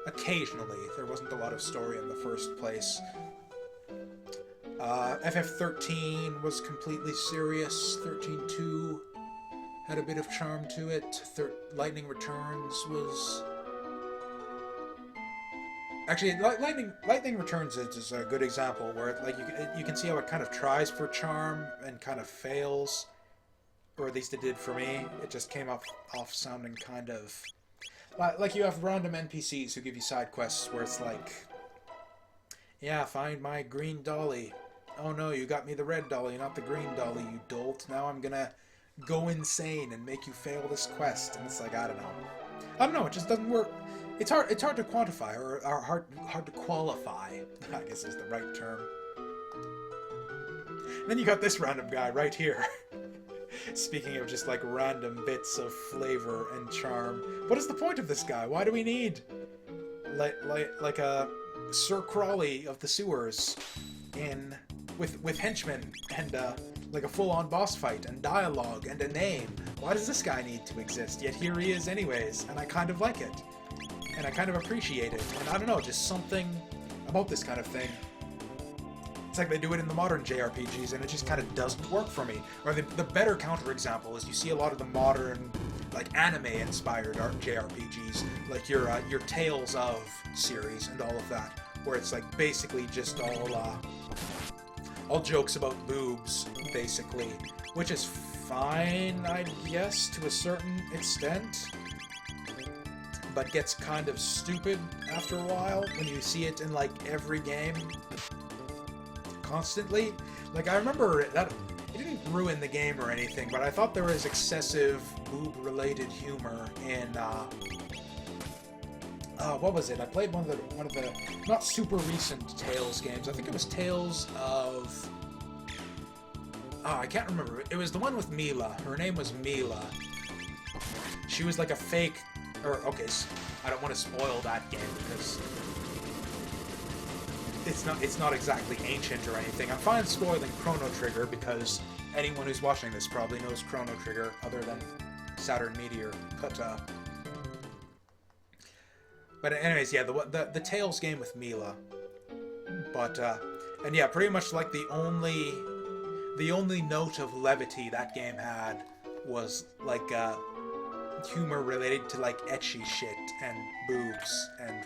Occasionally. There wasn't a lot of story in the first place. FF13 was completely serious. 13.2 had a bit of charm to it. Lightning Returns was... Actually, Lightning Returns is a good example where like you can see how it kind of tries for charm and kind of fails. Or at least it did for me. It just came off sounding kind of... Like you have random NPCs who give you side quests where it's like... Yeah, find my green dolly. Oh no, you got me the red dolly, not the green dolly, you dolt. Now I'm gonna go insane and make you fail this quest. And it's like, I don't know, it just doesn't work. It's hard to quantify, or hard to qualify, I guess is the right term. And then you got this random guy right here. Speaking of just like random bits of flavor and charm. What is the point of this guy? Why do we need like a Sir Crawley of the sewers with henchmen and like a full-on boss fight and dialogue and a name? Why does this guy need to exist? Yet here he is anyways, and I kind of like it. And I kind of appreciate it. And I don't know, just something about this kind of thing. It's like they do it in the modern JRPGs, and it just kind of doesn't work for me. Or the better counterexample is you see a lot of the modern, like anime-inspired JRPGs, like your Tales of series and all of that, where it's like basically just all jokes about boobs, basically, which is fine, I guess, to a certain extent, but gets kind of stupid after a while when you see it in like every game. Constantly. Like, I remember that it didn't ruin the game or anything, but I thought there was excessive boob-related humor in, what was it? I played one of the not super recent Tales games. I think it was Tales of... I can't remember. It was the one with Mila. Her name was Mila. She was like a fake... okay, I don't want to spoil that game because... It's not exactly ancient or anything. I'm fine spoiling Chrono Trigger because anyone who's watching this probably knows Chrono Trigger other than Saturn Meteor. But anyways, yeah, the Tales game with Mila. But and yeah, pretty much like the only note of levity that game had was like humor related to like ecchi shit and boobs and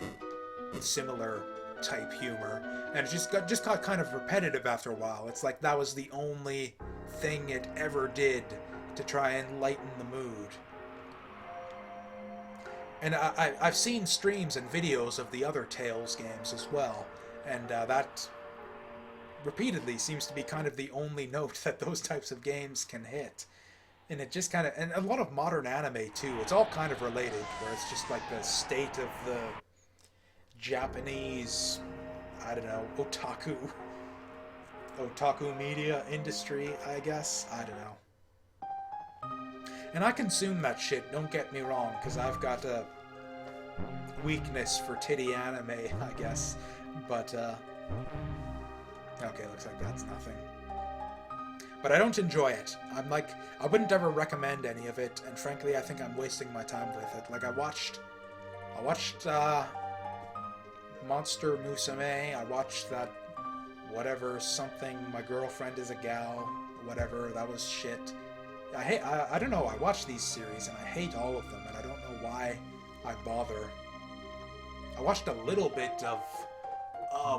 similar type humor, and it just got kind of repetitive after a while. It's like that was the only thing it ever did to try and lighten the mood. And I've seen streams and videos of the other Tales games as well, and that repeatedly seems to be kind of the only note that those types of games can hit. And it just kind of, and a lot of modern anime too, it's all kind of related, where it's just like the state of the Japanese, I don't know, otaku media industry, I guess. I don't know. And I consume that shit, don't get me wrong, because I've got a weakness for titty anime, I guess. But, okay, looks like that's nothing. But I don't enjoy it. I'm like, I wouldn't ever recommend any of it, and frankly, I think I'm wasting my time with it. Like, I watched Monster Musume. I watched that whatever something. My girlfriend is a gal. Whatever. That was shit. I don't know. I watch these series and I hate all of them, and I don't know why I bother. I watched a little bit of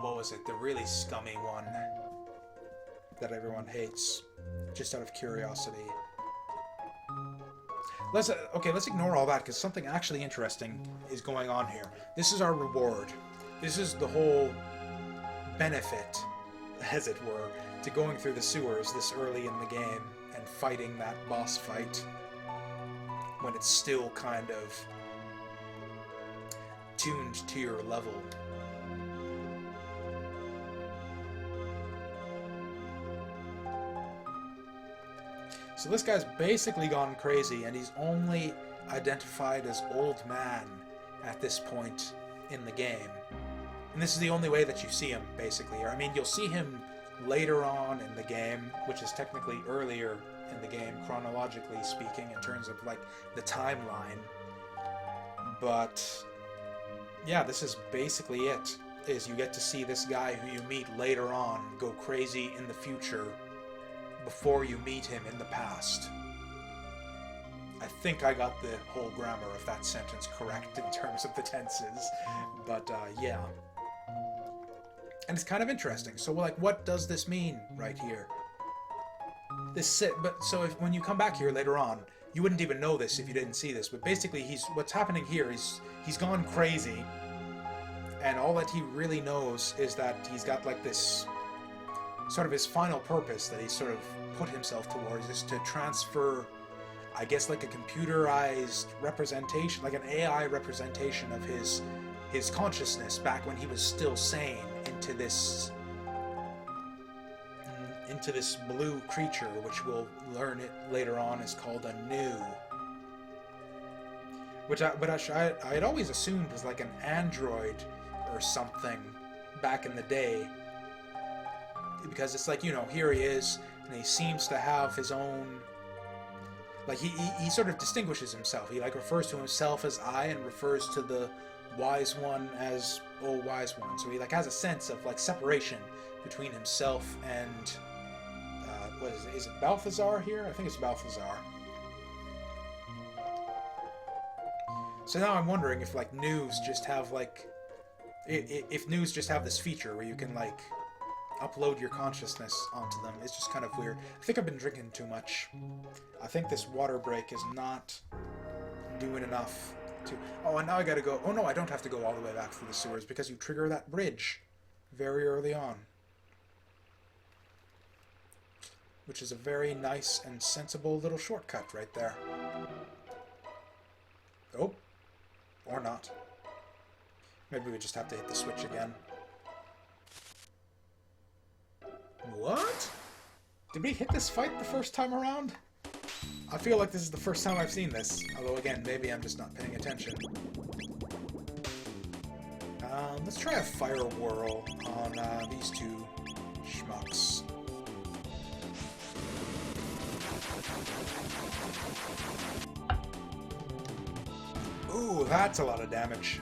what was it? The really scummy one that everyone hates, just out of curiosity. Let's ignore all that because something actually interesting is going on here. This is our reward. This is the whole benefit, as it were, to going through the sewers this early in the game and fighting that boss fight when it's still kind of tuned to your level. So this guy's basically gone crazy, and he's only identified as Old Man at this point in the game. And this is the only way that you see him, basically. Or, I mean, you'll see him later on in the game, which is technically earlier in the game, chronologically speaking, in terms of, like, the timeline. But, yeah, this is basically it, is you get to see this guy who you meet later on go crazy in the future before you meet him in the past. I think I got the whole grammar of that sentence correct in terms of the tenses, but yeah. And it's kind of interesting. So, like, what does this mean right here? So when you come back here later on, you wouldn't even know this if you didn't see this. But basically, what's happening here is he's gone crazy, and all that he really knows is that he's got like this sort of his final purpose that he's sort of put himself towards is to transfer, I guess, like a computerized representation, like an AI representation of his consciousness back when he was still sane into this blue creature, which we'll learn it later on is called a new. I had always assumed was like an android or something back in the day, because it's like, you know, here he is, and he seems to have his own, like, he sort of distinguishes himself. He, like, refers to himself as I and refers to the wise one as, oh, wise one. So he, like, has a sense of, like, separation between himself and, what is it? Is it Balthazar here? I think it's Balthazar. So now I'm wondering if, like, news just have, like, if news just have this feature where you can, like, upload your consciousness onto them. It's just kind of weird. I think I've been drinking too much. I think this water break is not doing enough to... Oh, and now I gotta go... Oh, no, I don't have to go all the way back through the sewers because you trigger that bridge very early on. Which is a very nice and sensible little shortcut right there. Oh. Or not. Maybe we just have to hit the switch again. What? Did we hit this fight the first time around? I feel like this is the first time I've seen this. Although, again, maybe I'm just not paying attention. Let's try a fire whirl on these two schmucks. Ooh, that's a lot of damage.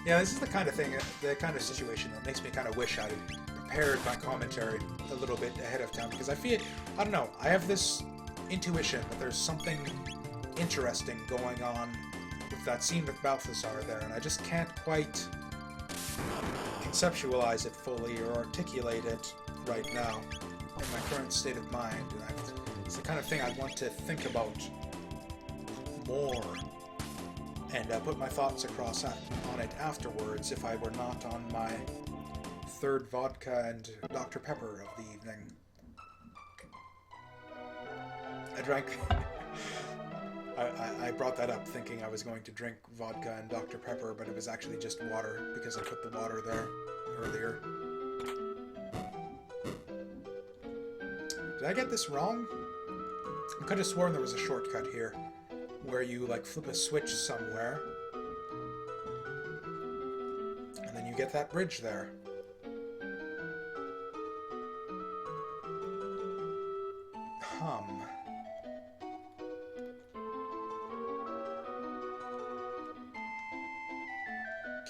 Yeah, this is the kind of thing, the kind of situation that makes me kind of wish I prepared my commentary a little bit ahead of time, because I feel, I don't know, I have this intuition that there's something interesting going on with that scene with Balthazar there, and I just can't quite conceptualize it fully or articulate it right now in my current state of mind. And it's the kind of thing I want to think about more and put my thoughts across on it afterwards if I were not on my third vodka and Dr. Pepper of the evening. I drank... I brought that up thinking I was going to drink vodka and Dr. Pepper, but it was actually just water because I put the water there earlier. Did I get this wrong? I could have sworn there was a shortcut here where you, like, flip a switch somewhere and then you get that bridge there.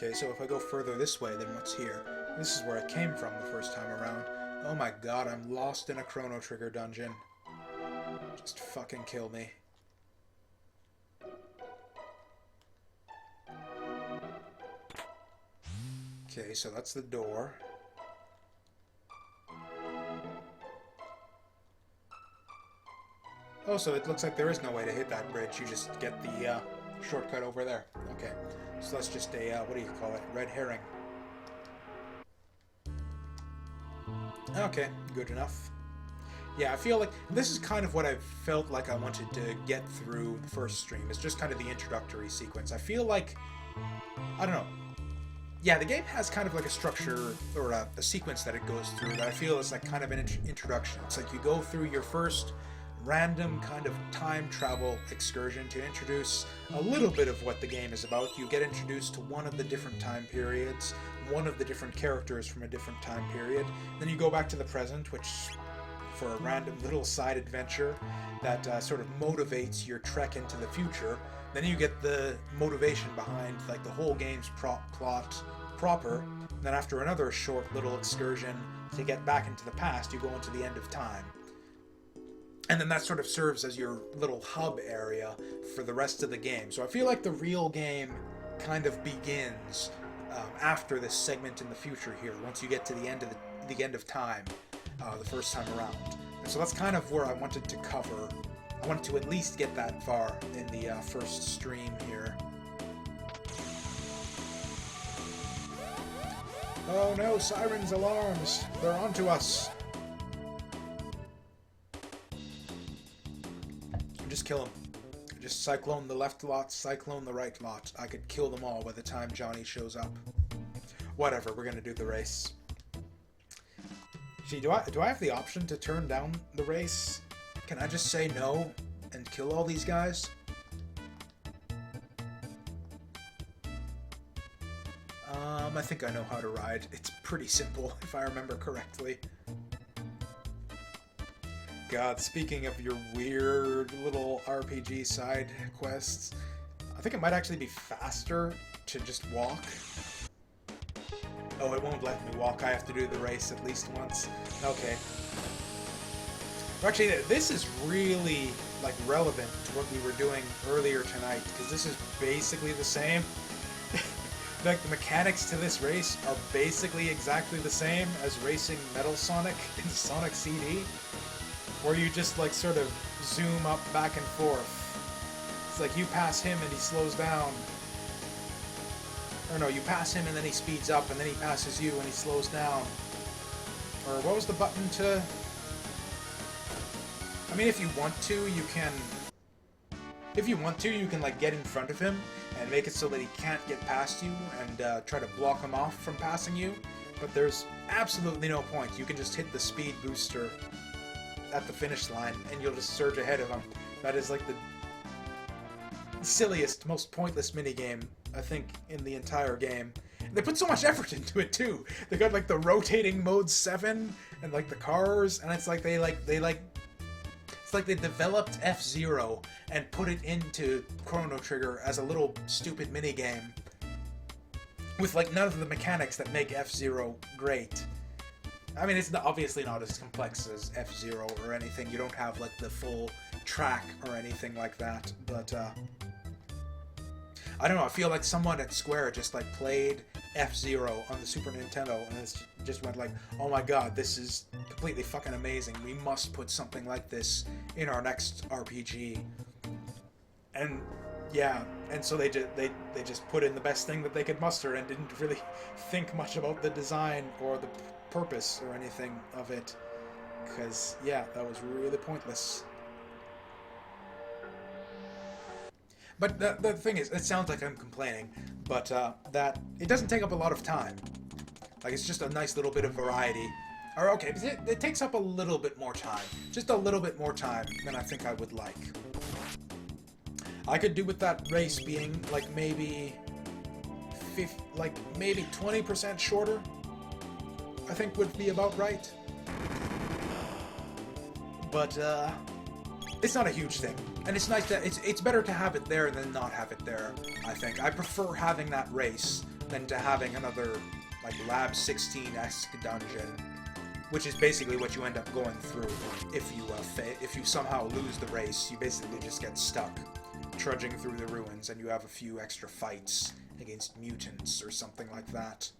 Okay, so if I go further this way, then what's here? This is where I came from the first time around. Oh my god, I'm lost in a Chrono Trigger dungeon. Just fucking kill me. Okay, so that's the door. Oh, so it looks like there is no way to hit that bridge. You just get the shortcut over there. Okay, so that's just a, what do you call it? Red herring. Okay, good enough. Yeah, I feel like this is kind of what I felt like I wanted to get through the first stream. It's just kind of the introductory sequence. I feel like, I don't know. Yeah, the game has kind of like a structure or a sequence that it goes through that I feel is like kind of an introduction. It's like you go through your first random kind of time travel excursion to introduce a little bit of what the game is about. You get introduced to one of the different time periods, one of the different characters from a different time period. Then you go back to the present, which for a random little side adventure that sort of motivates your trek into the future. Then you get the motivation behind like the whole game's plot proper. And then after another short little excursion to get back into the past, you go into the end of time. And then that sort of serves as your little hub area for the rest of the game. So I feel like the real game kind of begins after this segment in the future here. Once you get to the end of time, the first time around. And so that's kind of where I wanted to cover. I wanted to at least get that far in the first stream here. Oh no! Sirens, alarms! They're onto us. Just kill them. Just cyclone the left lot, cyclone the right lot. I could kill them all by the time Johnny shows up. Whatever, we're gonna do the race. Gee, do I have the option to turn down the race? Can I just say no and kill all these guys? I think I know how to ride. It's pretty simple, if I remember correctly. God, speaking of your weird little RPG side quests, I think it might actually be faster to just walk. Oh, it won't let me walk. I have to do the race at least once. Okay. Actually, this is really like relevant to what we were doing earlier tonight, because this is basically the same. Like, the mechanics to this race are basically exactly the same as racing Metal Sonic in Sonic CD, where you just like sort of zoom up back and forth. It's like you pass him and he slows down. Or no, you pass him and then he speeds up, and then he passes you and he slows down. Or what was the button to... I mean, if you want to, you can... If you want to, you can like get in front of him and make it so that he can't get past you and try to block him off from passing you. But there's absolutely no point. You can just hit the speed booster at the finish line and you'll just surge ahead of him. That is like the silliest, most pointless minigame, I think, in the entire game. And they put so much effort into it too. They got like the rotating mode 7 and like the cars, and it's like it's like they developed F-Zero and put it into Chrono Trigger as a little stupid minigame with like none of the mechanics that make F-Zero great. I mean, it's obviously not as complex as F-Zero or anything. You don't have like the full track or anything like that, but I don't know, I feel like someone at Square just like played F-Zero on the Super Nintendo and it's just went like, oh my god, this is completely fucking amazing. We must put something like this in our next RPG. And yeah, and so they just put in the best thing that they could muster and didn't really think much about the design or the purpose or anything of it. Because yeah, that was really pointless. But the thing is, it sounds like I'm complaining, but that it doesn't take up a lot of time. Like, it's just a nice little bit of variety. Or, okay, it takes up a little bit more time. Just a little bit more time than I think I would like. I could do with that race being, like, maybe 20% shorter. I think would be about right. But, it's not a huge thing. And it's nice that it's better to have it there than not have it there, I think. I prefer having that race than to having another, like, Lab 16-esque dungeon, which is basically what you end up going through if you somehow lose the race. You basically just get stuck trudging through the ruins, and you have a few extra fights against mutants or something like that.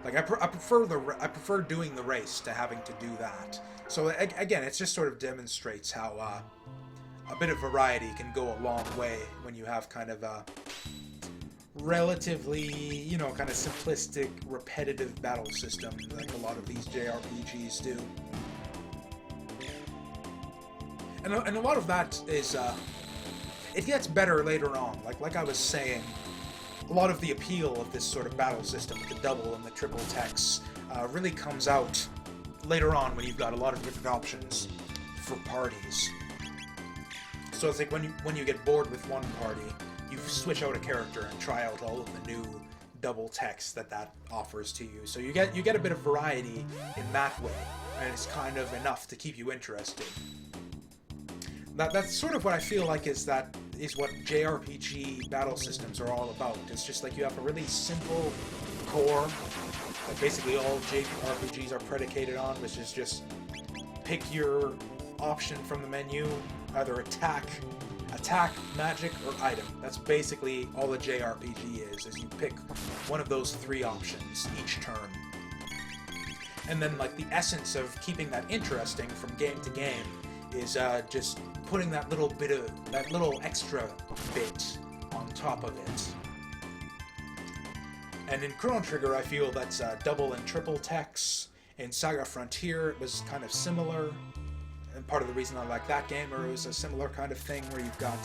Like, I prefer doing the race to having to do that. So again, it just sort of demonstrates how a bit of variety can go a long way when you have kind of a relatively, you know, kind of simplistic, repetitive battle system like a lot of these JRPGs do. And a lot of that is, it gets better later on. Like I was saying, a lot of the appeal of this sort of battle system with the double and the triple techs really comes out later on when you've got a lot of different options for parties. So it's like when you get bored with one party, you switch out a character and try out all of the new double techs that offers to you. So you get a bit of variety in that way, and it's kind of enough to keep you interested. That's sort of what I feel like is what JRPG battle systems are all about. It's just like you have a really simple core that basically all JRPGs are predicated on, which is just pick your option from the menu, either attack, magic, or item. That's basically all a JRPG is you pick one of those three options each turn. And then, like, the essence of keeping that interesting from game to game is just putting that little extra bit on top of it. And in Chrono Trigger, I feel that's double and triple techs. In Saga Frontier, it was kind of similar. And part of the reason I like that game, or it was a similar kind of thing where you've got,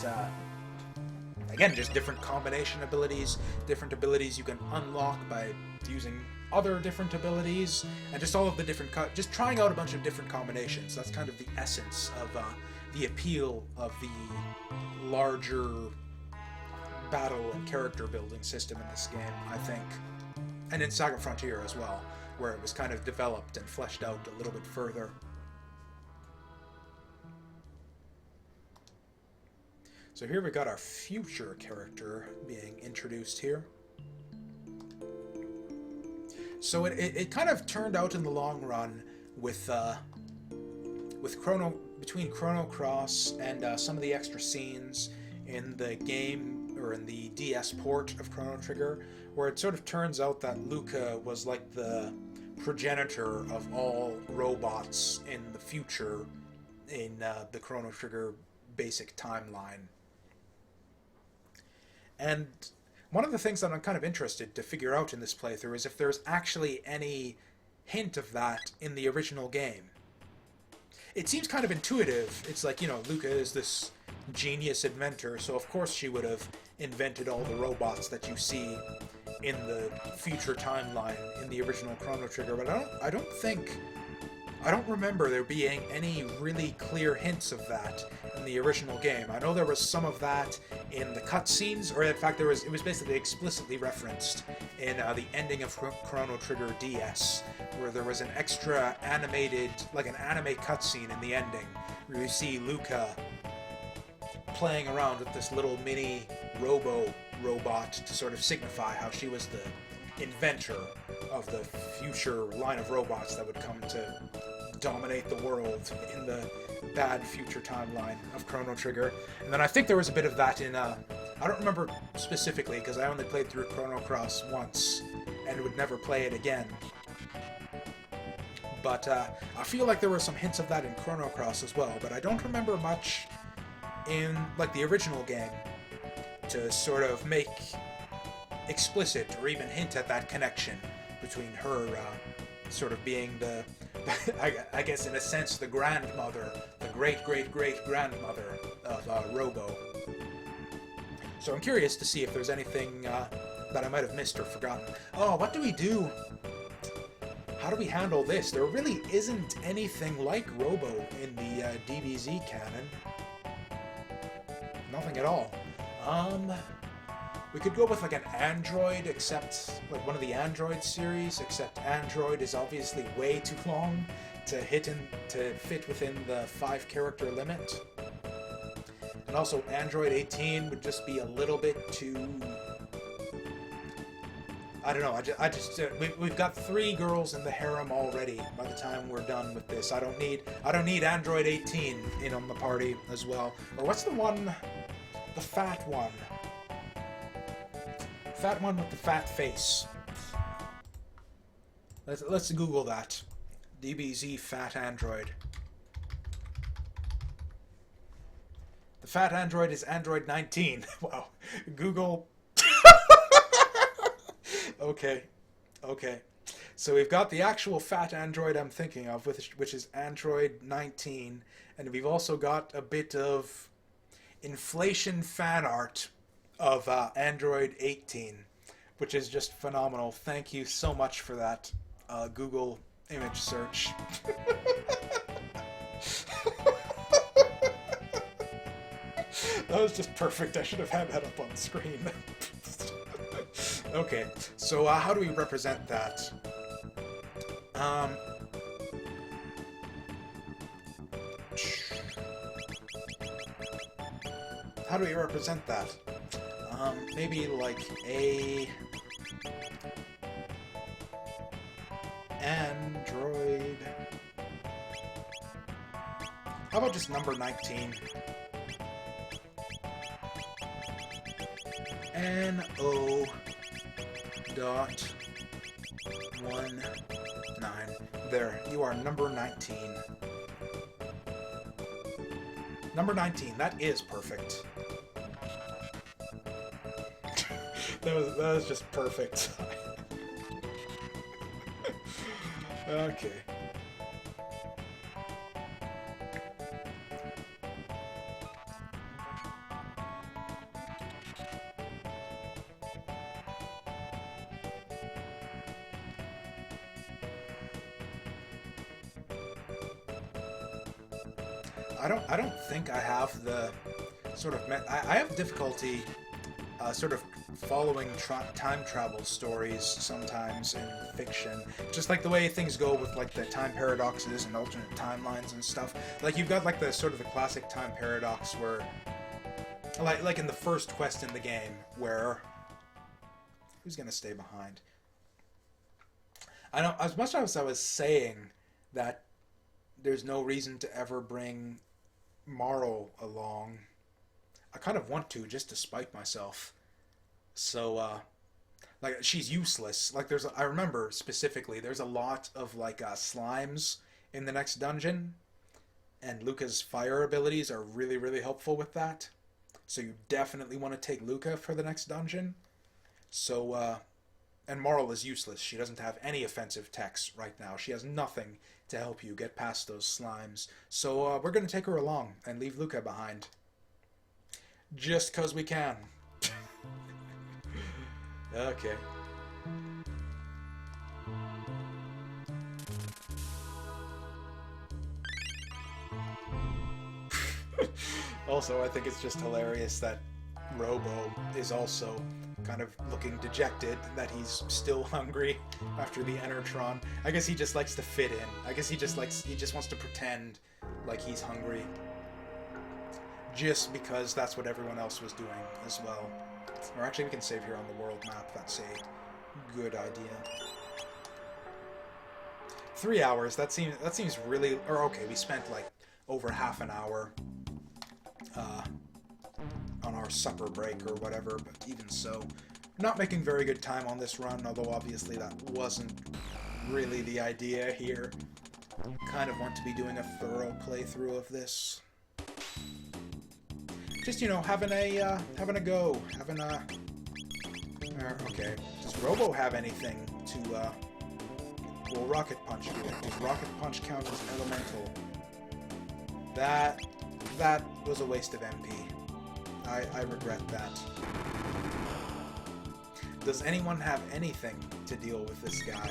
again, just different combination abilities, different abilities you can unlock by using other different abilities, and just all of the different, just trying out a bunch of different combinations. That's kind of the essence of the appeal of the larger battle and character building system in this game, I think. And in Saga Frontier as well, where it was kind of developed and fleshed out a little bit further. So here we got our future character being introduced here. So it kind of turned out in the long run with between Chrono Cross and some of the extra scenes in the game, or in the DS port of Chrono Trigger, where it sort of turns out that Luca was like the progenitor of all robots in the future in the Chrono Trigger basic timeline. And one of the things that I'm kind of interested to figure out in this playthrough is if there's actually any hint of that in the original game. It seems kind of intuitive. It's like, you know, Luca is this genius inventor, so of course she would have invented all the robots that you see in the future timeline in the original Chrono Trigger, but I don't remember there being any really clear hints of that in the original game. I know there was some of that in the cutscenes, or in fact it was basically explicitly referenced in the ending of Chrono Trigger DS, where there was an extra animated, like an anime cutscene in the ending, where you see Luca playing around with this little mini robot to sort of signify how she was the inventor of the future line of robots that would come to dominate the world in the bad future timeline of Chrono Trigger. And then I think there was a bit of that in, I don't remember specifically because I only played through Chrono Cross once and would never play it again. But I feel like there were some hints of that in Chrono Cross as well, but I don't remember much in, like, the original game to sort of make explicit or even hint at that connection between her sort of being the, I guess in a sense, the grandmother, the great-great-great-grandmother of Robo. So I'm curious to see if there's anything that I might have missed or forgotten. Oh, what do we do? How do we handle this? There really isn't anything like Robo in the DBZ canon. Nothing at all. We could go with like an android, except like one of the android series, except android is obviously way too long to fit within the 5-character limit. And also android 18 would just be a little bit too I don't know. We've got 3 girls in the harem already. By the time we're done with this, I don't need Android 18 in on the party as well. Or what's the one, the fat one? Fat one with the fat face. Let's Google that. DBZ fat android. The fat android is Android 19. Wow. Google. Okay. So we've got the actual fat android I'm thinking of, which is Android 19, and we've also got a bit of inflation fan art of Android 18, which is just phenomenal. Thank you so much for that, Google image search. That was just perfect. I should have had that up on screen. Okay, so how do we represent that? How do we represent that? Maybe like a Android. How about just number 19? NO.19. There, you are number 19. Number 19, that is perfect. that was just perfect. Okay. I don't think I have the sort of... I have difficulty sort of following time travel stories sometimes in fiction. Just like the way things go with like the time paradoxes and alternate timelines and stuff. Like you've got like the sort of the classic time paradox where... Like in the first quest in the game where... Who's gonna stay behind? I know, as much as I was saying that there's no reason to ever bring Marl along, I kind of want to, just to spite myself. So, like, she's useless. Like, I remember specifically, there's a lot of, like, slimes in the next dungeon, and Luca's fire abilities are really, really helpful with that. So you definitely want to take Luca for the next dungeon. So, and Marl is useless. She doesn't have any offensive techs right now. She has nothing to help you get past those slimes. So we're going to take her along and leave Luca behind. Just because we can. Okay. Also, I think it's just hilarious that Robo is also kind of looking dejected that he's still hungry after the Enertron. I guess he just likes to fit in. I guess he just wants to pretend like he's hungry. Just because that's what everyone else was doing as well. Or actually we can save here on the world map. That's a good idea. 3 hours, that seems really... Or okay, we spent like over half an hour on our supper break or whatever, but even so, not making very good time on this run, although obviously that wasn't really the idea here. Kind of want to be doing a thorough playthrough of this. Just, you know, having a go, okay, does Robo have anything to, will Rocket Punch do it? Does Rocket Punch count as an elemental? That was a waste of MP. I regret that. Does anyone have anything to deal with this guy?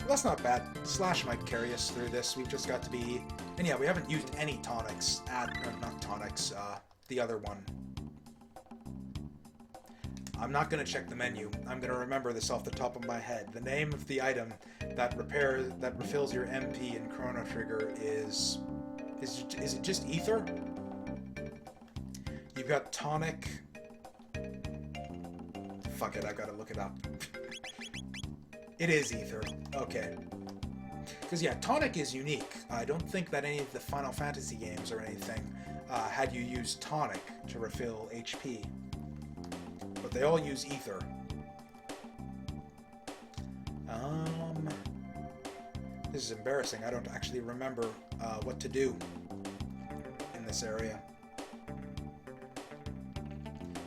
That's not bad. Slash might carry us through this. We've just got to be... And yeah, we haven't used any tonics not tonics, the other one. I'm not going to check the menu. I'm going to remember this off the top of my head. The name of the item that refills your MP in Chrono Trigger is it just ether? You've got tonic. Fuck it, I gotta look it up. It is ether. Okay. Because, yeah, tonic is unique. I don't think that any of the Final Fantasy games or anything had you use tonic to refill HP. But they all use ether. This is embarrassing. I don't actually remember what to do in this area.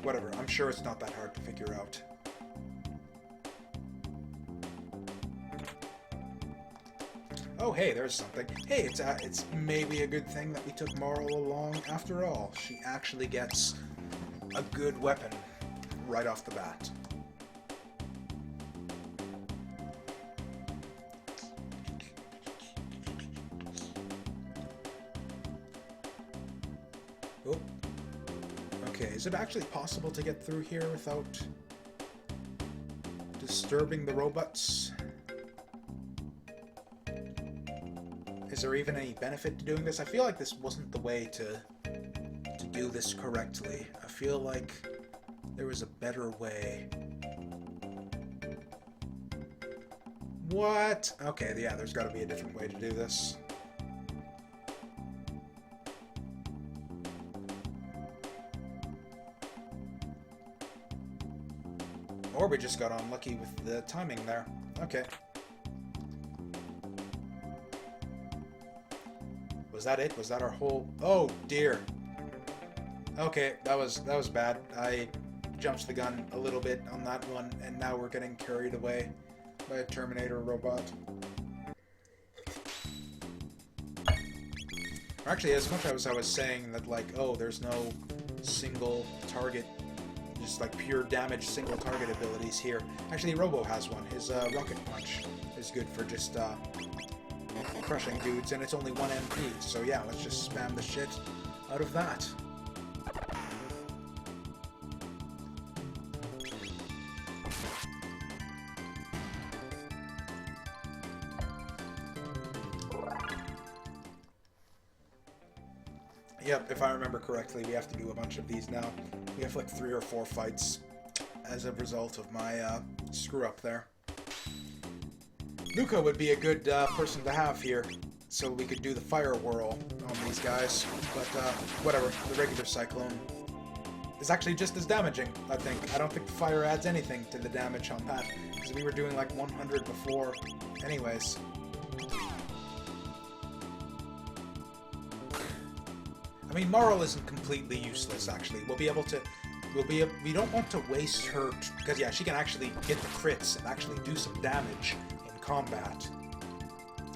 Whatever. I'm sure it's not that hard to figure out. Oh, hey, there's something. Hey, it's maybe a good thing that we took Marl along after all. She actually gets a good weapon right off the bat. Oh. Okay, is it actually possible to get through here without disturbing the robots? Is there even any benefit to doing this? I feel like this wasn't the way to do this correctly. I feel like there was a better way. What? Okay, yeah, there's got to be a different way to do this. Or we just got unlucky with the timing there. Okay. Was that it? Was that our whole... Oh, dear. Okay, that was bad. I jumped the gun a little bit on that one, and now we're getting carried away by a Terminator robot. Actually, as much as I was saying that, like, oh, there's no single target, just like pure damage single target abilities here. Actually, Robo has one. His rocket punch is good for just crushing dudes, and it's only 1 MP. So yeah, let's just spam the shit out of that. Yep, if I remember correctly, we have to do a bunch of these now. We have like 3 or 4 fights as a result of my screw-up there. Luca would be a good person to have here, so we could do the fire whirl on these guys. But whatever, the regular cyclone is actually just as damaging, I think. I don't think the fire adds anything to the damage on that, because we were doing like 100 before anyways. I mean, Marl isn't completely useless, actually. We'll be able to... we don't want to waste her... Because, yeah, she can actually get the crits and actually do some damage in combat.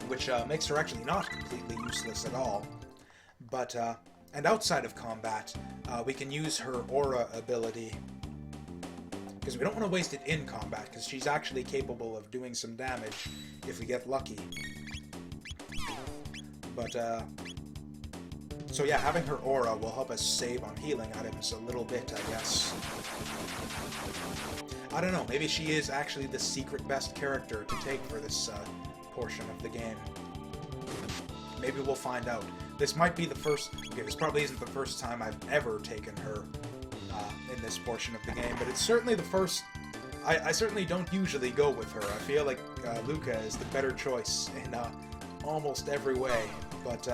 Which makes her actually not completely useless at all. But, and outside of combat, we can use her aura ability. Because we don't want to waste it in combat, because she's actually capable of doing some damage if we get lucky. But, so yeah, having her aura will help us save on healing items a little bit, I guess. I don't know, maybe she is actually the secret best character to take for this portion of the game. Maybe we'll find out. This might be the first... Okay, this probably isn't the first time I've ever taken her in this portion of the game, but it's certainly the first... I certainly don't usually go with her. I feel like Luca is the better choice in almost every way, but...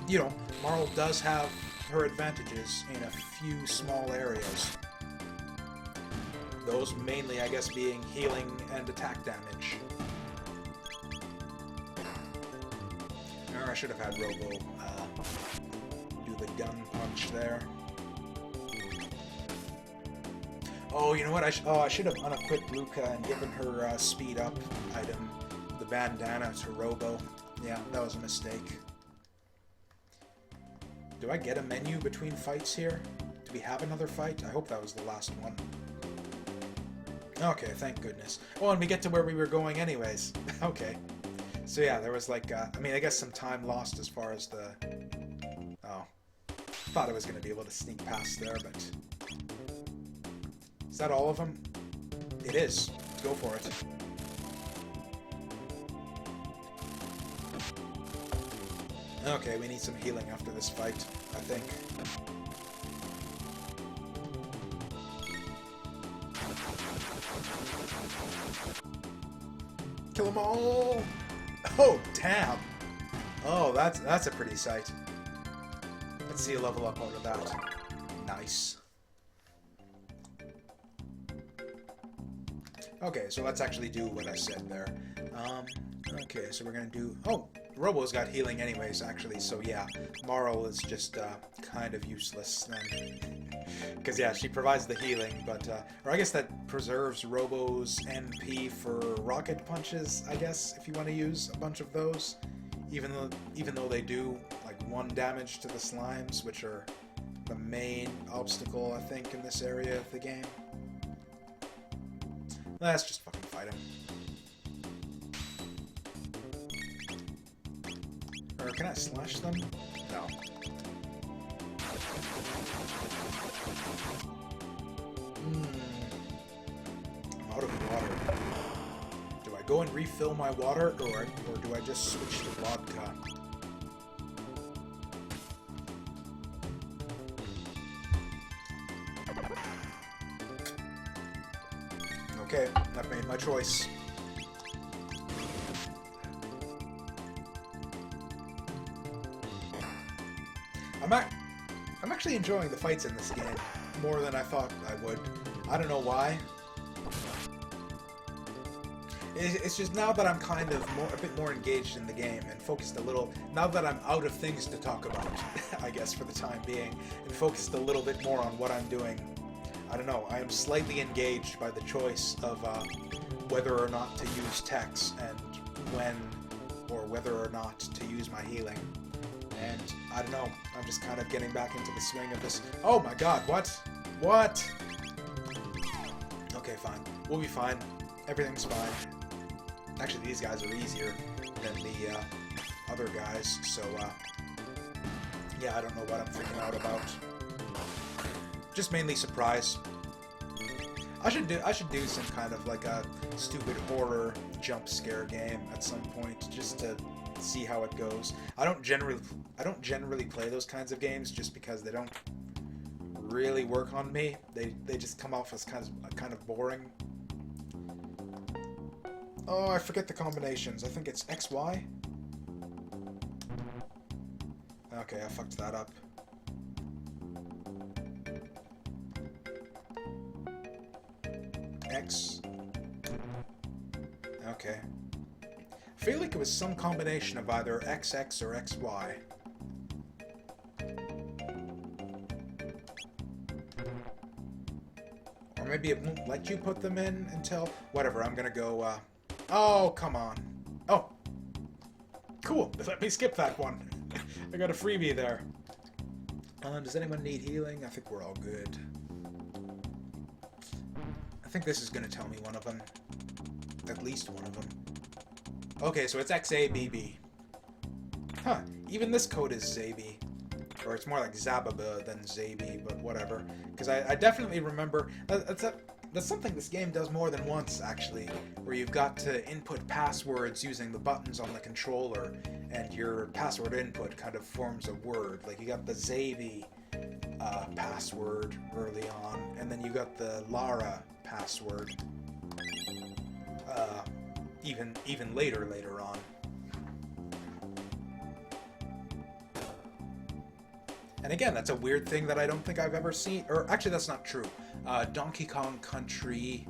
you know, Marl does have her advantages in a few small areas. Those mainly, I guess, being healing and attack damage. Or I should have had Robo do the gun punch there. Oh, you know what? I should have unequipped Luca and given her speed up item, the bandana, to Robo. Yeah, that was a mistake. Do I get a menu between fights here? Do we have another fight? I hope that was the last one. Okay, thank goodness. Oh, and we get to where we were going anyways. Okay. So yeah, there was like, I mean, I guess some time lost as far as the... Oh. Thought I was going to be able to sneak past there, but... Is that all of them? It is. Go for it. Okay, we need some healing after this fight, I think. Kill them all! Oh, damn! Oh, that's a pretty sight. Let's see a level up out of that. Nice. Okay, so let's actually do what I said there. Okay, so we're gonna do... Oh, Robo's got healing anyways, actually, so yeah. Marl is just kind of useless then. Because, yeah, she provides the healing, but... or I guess that preserves Robo's MP for rocket punches, I guess, if you want to use a bunch of those. Even though they do, like, 1 damage to the slimes, which are the main obstacle, I think, in this area of the game. Let's just fucking fight him. Or can I slash them? No. I'm out of water. Do I go and refill my water, or do I just switch to vodka? Okay, I've made my choice. I'm actually enjoying the fights in this game more than I thought I would. I don't know why. It's just now that I'm kind of a bit more engaged in the game and focused a little, now that I'm out of things to talk about, I guess for the time being, and focused a little bit more on what I'm doing. I don't know, I am slightly engaged by the choice of whether or not to use techs and when, or whether or not to use my healing. And I don't know, I'm just kind of getting back into the swing of this. Oh my god, what? What? Okay, fine. We'll be fine. Everything's fine. Actually, these guys are easier than the other guys, so yeah, I don't know what I'm freaking out about. Just mainly surprise. I should do some kind of like a stupid horror jump scare game at some point, just to see how it goes. I don't generally play those kinds of games just because they don't really work on me. They just come off as kind of boring. Oh, I forget the combinations. I think it's XY. Okay, I fucked that up. X. Okay. I feel like it was some combination of either XX or XY. Or maybe it won't let you put them in until... Whatever, I'm gonna go, Oh, come on. Oh. Cool, let me skip that one. I got a freebie there. Does anyone need healing? I think we're all good. I think this is gonna tell me one of them. At least one of them. Okay, so it's XABB. Huh, even this code is Zabi. Or it's more like Zababa than Zabi, but whatever. Because I definitely remember... That's something this game does more than once, actually. Where you've got to input passwords using the buttons on the controller, and your password input kind of forms a word. Like, you got the Zabi password early on, and then you got the Lara password even later on. And again, that's a weird thing that I don't think I've ever seen. Or actually, that's not true. Donkey Kong Country...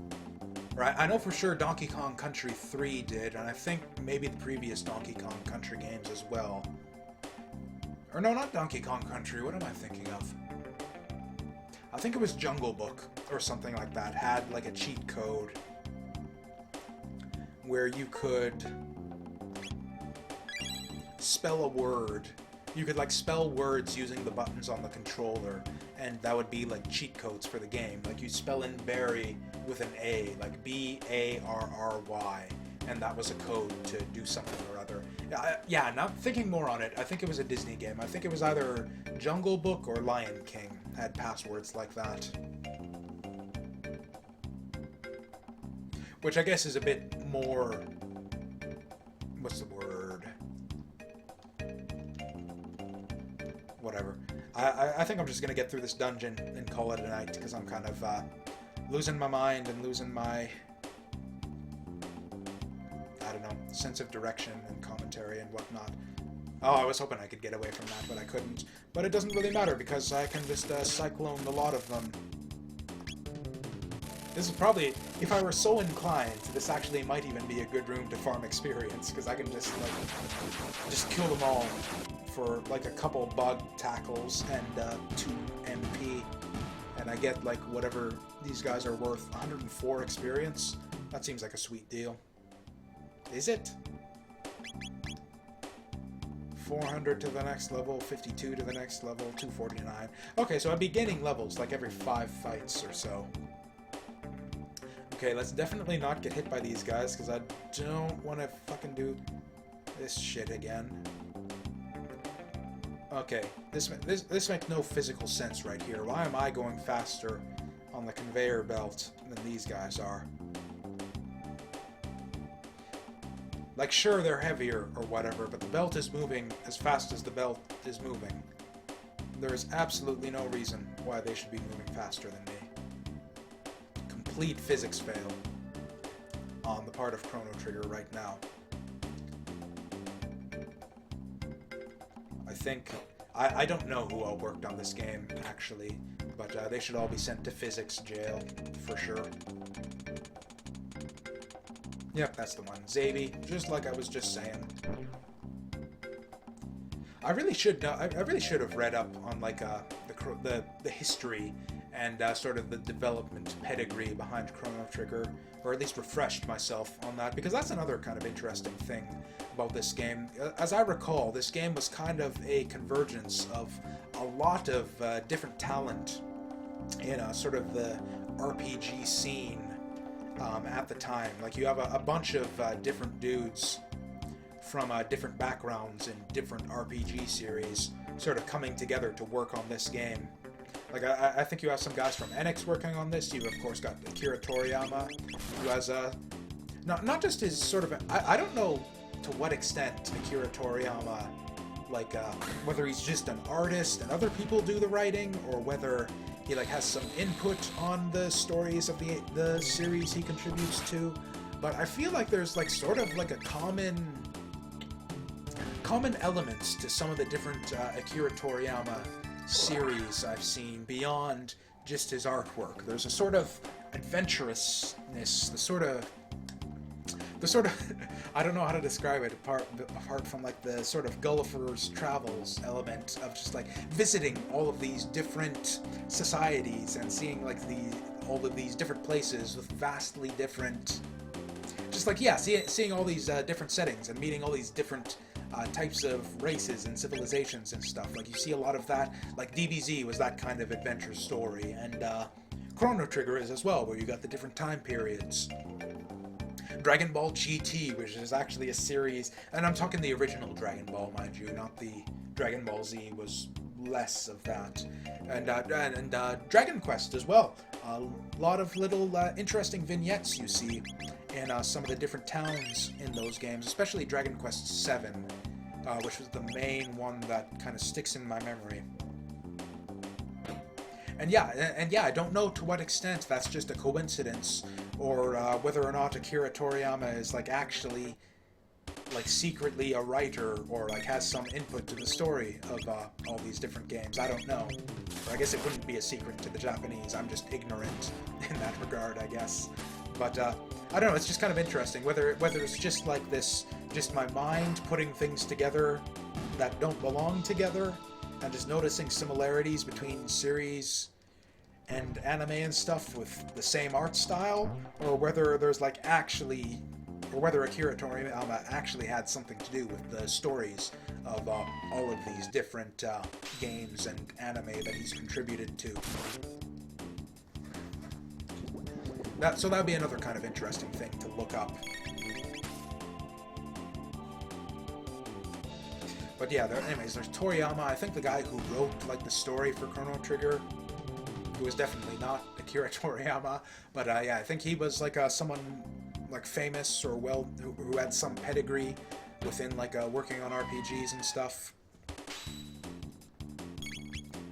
Right, I know for sure Donkey Kong Country 3 did, and I think maybe the previous Donkey Kong Country games as well. Or no, not Donkey Kong Country. What am I thinking of? I think it was Jungle Book or something like that. Had like a cheat code where you could spell a word. You could like spell words using the buttons on the controller, and that would be like cheat codes for the game. Like you spell in berry with an A, like B-A-R-R-Y, and that was a code to do something or other. Yeah, now thinking more on it, I think it was a Disney game. I think it was either Jungle Book or Lion King had passwords like that. Which I guess is a bit more... What's the word? Whatever. I think I'm just going to get through this dungeon and call it a night, because I'm kind of losing my mind and losing my sense of direction and commentary and whatnot. Oh, I was hoping I could get away from that, but I couldn't. But it doesn't really matter, because I can just cyclone a lot of them. This is probably, if I were so inclined, this actually might even be a good room to farm experience, because I can just, like, just kill them all for, like, a couple bug tackles and 2 MP. And I get, like, whatever these guys are worth, 104 experience. That seems like a sweet deal. Is it? 400 to the next level, 52 to the next level, 249. Okay, so I'd be gaining levels like every 5 fights or so. Okay, let's definitely not get hit by these guys, because I don't want to fucking do this shit again. Okay, this makes no physical sense right here. Why am I going faster on the conveyor belt than these guys are? Like, sure, they're heavier or whatever, but the belt is moving as fast as the belt is moving. There is absolutely no reason why they should be moving faster than me. Complete physics fail on the part of Chrono Trigger right now. I think... I don't know who all worked on this game, actually, but they should all be sent to physics jail, for sure. Yep, that's the one. Zaby, just like I was just saying. I really should know. I really should have read up on like the history and sort of the development pedigree behind Chrono Trigger, or at least refreshed myself on that, because that's another kind of interesting thing about this game. As I recall, this game was kind of a convergence of a lot of different talent in sort of the RPG scene. At the time. Like, you have a bunch of different dudes from different backgrounds in different RPG series sort of coming together to work on this game. Like, I think you have some guys from Enix working on this. You, of course, got Akira Toriyama, who has not just his sort of... I don't know to what extent Akira Toriyama, like, whether he's just an artist and other people do the writing, or whether... he like has some input on the stories of the series he contributes to, but I feel like there's like sort of like a common elements to some of the different Akira Toriyama series I've seen beyond just his artwork. There's a sort of adventurousness, the sort of I don't know how to describe it apart from like the sort of Gulliver's Travels element of just like visiting all of these different societies and seeing like all of these different places with vastly different, just like, yeah, seeing all these different settings and meeting all these different types of races and civilizations and stuff. Like, you see a lot of that. Like, DBZ was that kind of adventure story, and Chrono Trigger is as well, where you got the different time periods. Dragon Ball GT, which is actually a series, and I'm talking the original Dragon Ball, mind you, not the Dragon Ball Z, was less of that. And Dragon Quest as well. A lot of little interesting vignettes you see in some of the different towns in those games, especially Dragon Quest VII, which was the main one that kind of sticks in my memory. And yeah, I don't know to what extent that's just a coincidence, or whether or not Akira Toriyama is like actually like secretly a writer, or like has some input to the story of all these different games. I don't know. Or I guess it wouldn't be a secret to the Japanese. I'm just ignorant in that regard, I guess. But I don't know. It's just kind of interesting whether it's just like this, just my mind putting things together that don't belong together, and just noticing similarities between series and anime and stuff with the same art style, or whether there's like actually, or whether Akira Toriyama actually had something to do with the stories of all of these different games and anime that he's contributed to. So that'd be another kind of interesting thing to look up. But yeah, anyways, there's Toriyama. I think the guy who wrote like the story for Chrono Trigger, who was definitely not Akira Toriyama, but yeah, I think he was like someone like famous or who had some pedigree within like working on RPGs and stuff.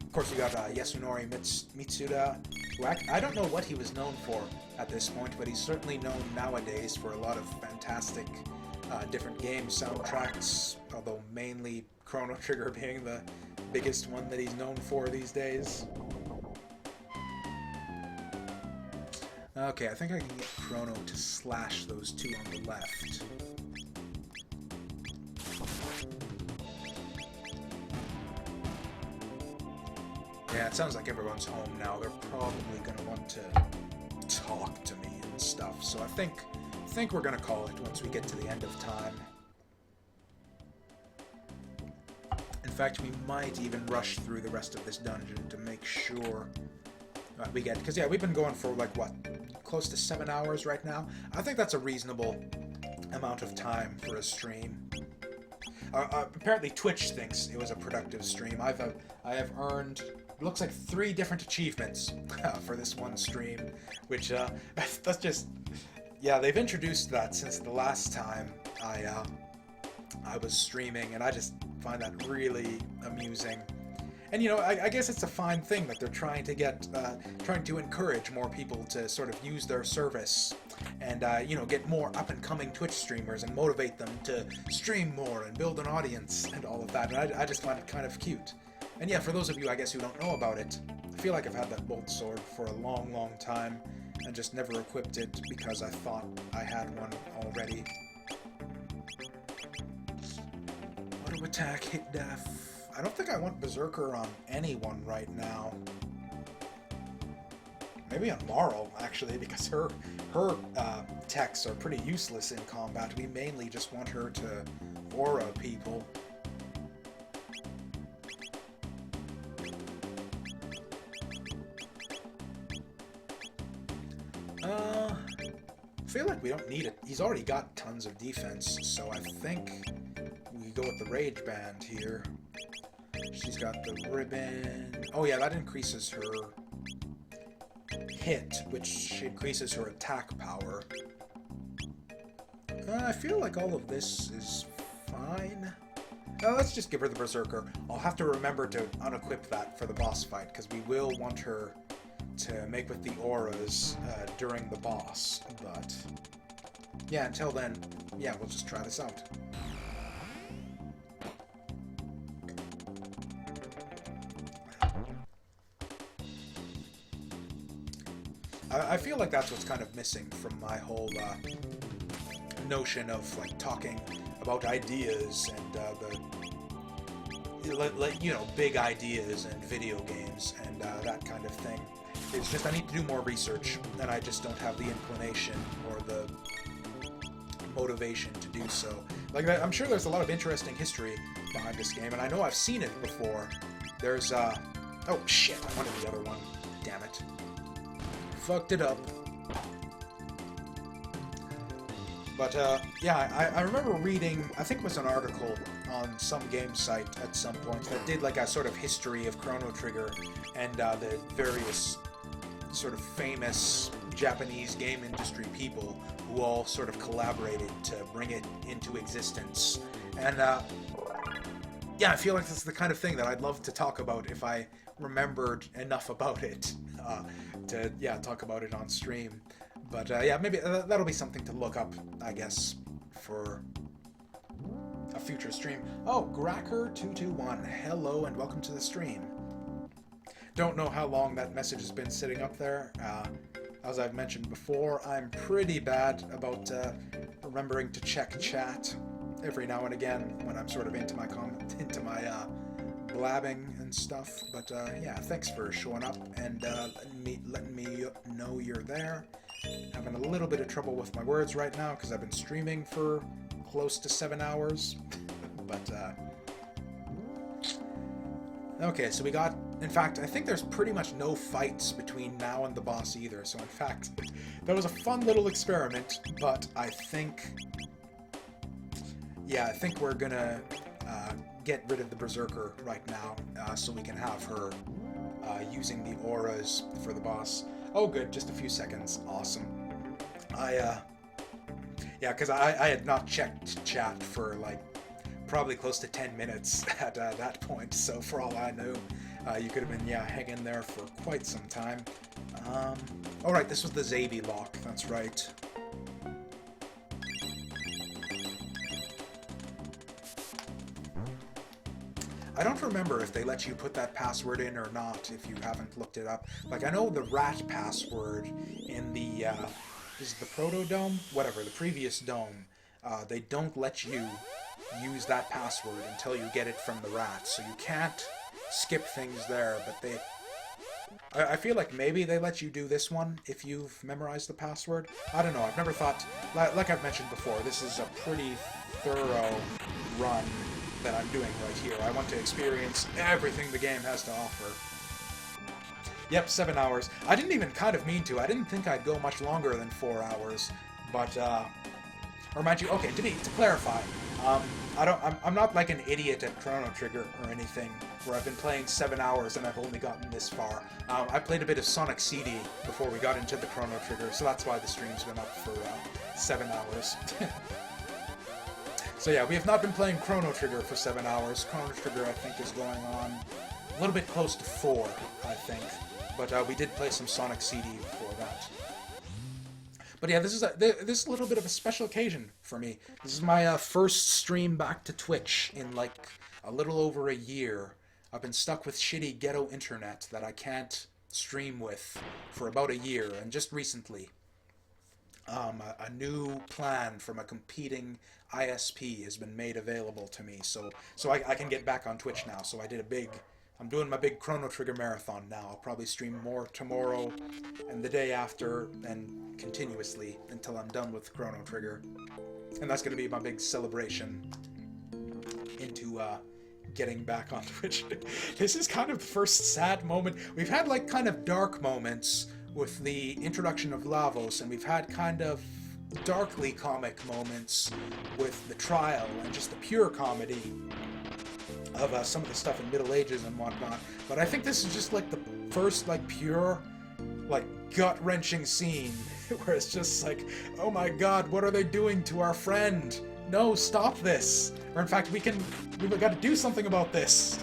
Of course, you got Yasunori Mitsuda, who I don't know what he was known for at this point, but he's certainly known nowadays for a lot of fantastic different game soundtracks, although mainly Chrono Trigger being the biggest one that he's known for these days. Okay, I think I can get Chrono to slash those two on the left. Yeah, it sounds like everyone's home now. They're probably going to want to talk to me and stuff, so I think we're going to call it once we get to the end of time. In fact, we might even rush through the rest of this dungeon to make sure we get... Because, yeah, we've been going for, like, what, close to 7 hours right now? I think that's a reasonable amount of time for a stream. Apparently Twitch thinks it was a productive stream. I have earned... It looks like 3 different achievements for this one stream, which, that's just... Yeah, they've introduced that since the last time I was streaming, and I just find that really amusing. And, you know, I guess it's a fine thing that they're trying to encourage more people to sort of use their service and, you know, get more up-and-coming Twitch streamers and motivate them to stream more and build an audience and all of that. And I just find it kind of cute. And yeah, for those of you, I guess, who don't know about it, I feel like I've had that bolt sword for a long, long time and just never equipped it because I thought I had one already. Auto attack, hit def. I don't think I want Berserker on anyone right now. Maybe on Marl, actually, because her techs are pretty useless in combat. We mainly just want her to aura people. I feel like we don't need it. He's already got tons of defense, so I think we go with the Rage Band here. She's got the ribbon. Oh yeah, that increases her hit, which increases her attack power. I feel like all of this is fine. Let's just give her the Berserker. I'll have to remember to unequip that for the boss fight, because we will want her to make with the auras during the boss, but yeah, until then, yeah, we'll just try this out. I feel like that's what's kind of missing from my whole notion of like talking about ideas and you know, big ideas and video games and that kind of thing. It's just I need to do more research, and I just don't have the inclination or the motivation to do so. Like, I'm sure there's a lot of interesting history behind this game, and I know I've seen it before. There's, oh shit, I wanted the other one. Damn it. Fucked it up. But, yeah, I remember reading, I think it was an article on some game site at some point that did, like, a sort of history of Chrono Trigger and the various sort of famous Japanese game industry people who all sort of collaborated to bring it into existence. And, yeah, I feel like this is the kind of thing that I'd love to talk about if I remembered enough about it to, yeah, talk about it on stream. But, yeah, maybe that'll be something to look up, I guess, for a future stream. Oh, Gracker221, hello and welcome to the stream. Don't know how long that message has been sitting up there. As I've mentioned before, I'm pretty bad about remembering to check chat every now and again when I'm sort of into my blabbing and stuff. But yeah, thanks for showing up and letting me know you're there. Having a little bit of trouble with my words right now because I've been streaming for close to 7 hours. But okay, so we got... In fact, I think there's pretty much no fights between now and the boss either, so in fact, that was a fun little experiment, but I think... Yeah, I think we're gonna get rid of the Berserker right now, so we can have her using the auras for the boss. Oh good, just a few seconds, awesome. Yeah, because I had not checked chat for, like, probably close to 10 minutes at that point, so for all I knew, you could have been, yeah, hanging there for quite some time. Alright, this was the Zabi lock, that's right. I don't remember if they let you put that password in or not, if you haven't looked it up. Like, I know the rat password in the, is it the Proto Dome? Whatever, the previous dome. They don't let you use that password until you get it from the rat. So you can't skip things there, but they... I feel like maybe they let you do this one if you've memorized the password. I don't know, I've never thought... Like I've mentioned before, this is a pretty thorough run that I'm doing right here. I want to experience everything the game has to offer. Yep, 7 hours. I didn't even kind of mean to. I didn't think I'd go much longer than 4 hours, but, or mind you, okay, to clarify, I'm not like an idiot at Chrono Trigger or anything, where I've been playing 7 hours and I've only gotten this far. I played a bit of Sonic CD before we got into the Chrono Trigger, so that's why the stream's been up for 7 hours. So yeah, we have not been playing Chrono Trigger for 7 hours. Chrono Trigger, I think, is going on a little bit close to 4, I think. But we did play some Sonic CD before that. But yeah, this is a little bit of a special occasion for me. This is my first stream back to Twitch in like a little over a year. I've been stuck with shitty ghetto internet that I can't stream with for about a year, and just recently, a new plan from a competing ISP has been made available to me, so I can get back on Twitch now. So I'm doing my big Chrono Trigger marathon now. I'll probably stream more tomorrow and the day after, and continuously until I'm done with Chrono Trigger. And that's going to be my big celebration into getting back on Twitch. This is kind of the first sad moment. We've had like kind of dark moments with the introduction of Lavos, and we've had kind of darkly comic moments with the trial and just the pure comedy of some of the stuff in Middle Ages and whatnot. But I think this is just like the first like pure, like gut-wrenching scene where it's just like, oh my god, what are they doing to our friend? No, stop this. Or in fact, we've got to do something about this.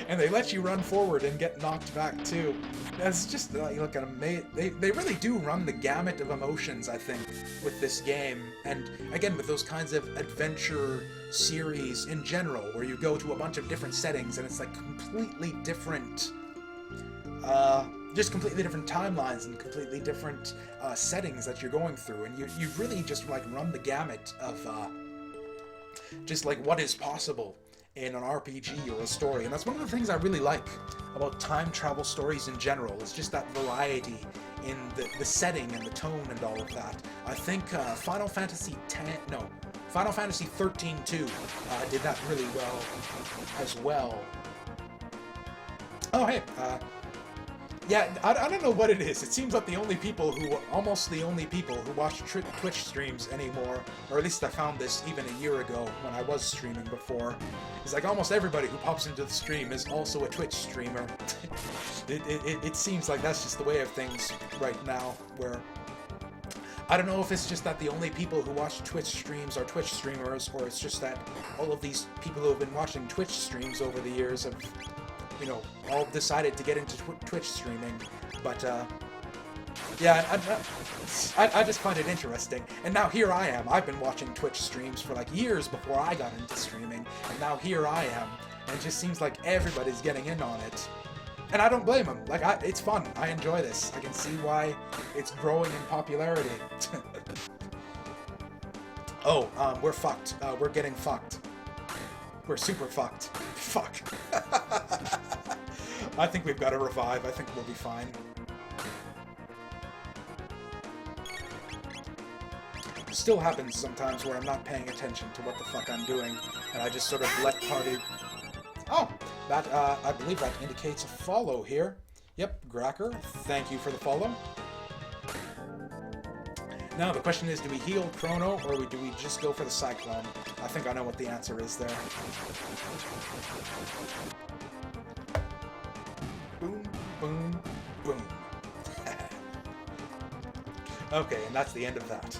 And they let you run forward and get knocked back too. It's just like an amazing... They really do run the gamut of emotions, I think, with this game. And again, with those kinds of adventure series in general, where you go to a bunch of different settings and it's like completely different... just completely different timelines and completely different settings that you're going through. And you really just like run the gamut of just like what is possible in an RPG or a story. And that's one of the things I really like about time travel stories in general, is just that variety in the setting and the tone and all of that. I think Final Fantasy 13-2 did that really well as well. Oh hey, yeah, I don't know what it is. It seems like almost the only people who watch Twitch streams anymore, or at least I found this even a year ago when I was streaming before, is like almost everybody who pops into the stream is also a Twitch streamer. It seems like that's just the way of things right now, where I don't know if it's just that the only people who watch Twitch streams are Twitch streamers, or it's just that all of these people who have been watching Twitch streams over the years have, you know, all decided to get into Twitch streaming. But yeah, I just find it interesting. And now here I am. I've been watching Twitch streams for like years before I got into streaming, and now here I am. And it just seems like everybody's getting in on it. And I don't blame them. Like, it's fun. I enjoy this. I can see why it's growing in popularity. Oh, we're fucked. We're getting fucked. We're super fucked. Fuck. I think we've got to revive. I think we'll be fine. It still happens sometimes where I'm not paying attention to what the fuck I'm doing, and I just sort of let party... Oh! That, I believe that indicates a follow here. Yep, Gracker, thank you for the follow. Now, the question is, do we heal Chrono, or do we just go for the Cyclone? I think I know what the answer is there. Boom, boom, boom. Okay, and that's the end of that.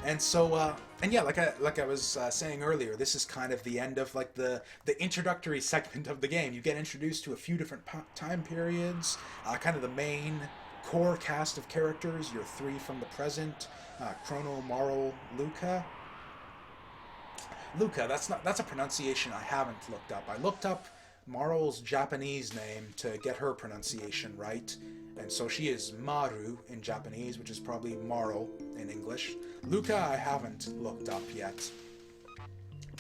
And so, and yeah, like I was saying earlier, this is kind of the end of like the introductory segment of the game. You get introduced to a few different time periods, kind of the main core cast of characters, your three from the present, Chrono, Marl, Luca. Luca, that's a pronunciation I haven't looked up. I looked up Marl's Japanese name to get her pronunciation right, and so she is Maru in Japanese, which is probably Marl in English. Luca I haven't looked up yet,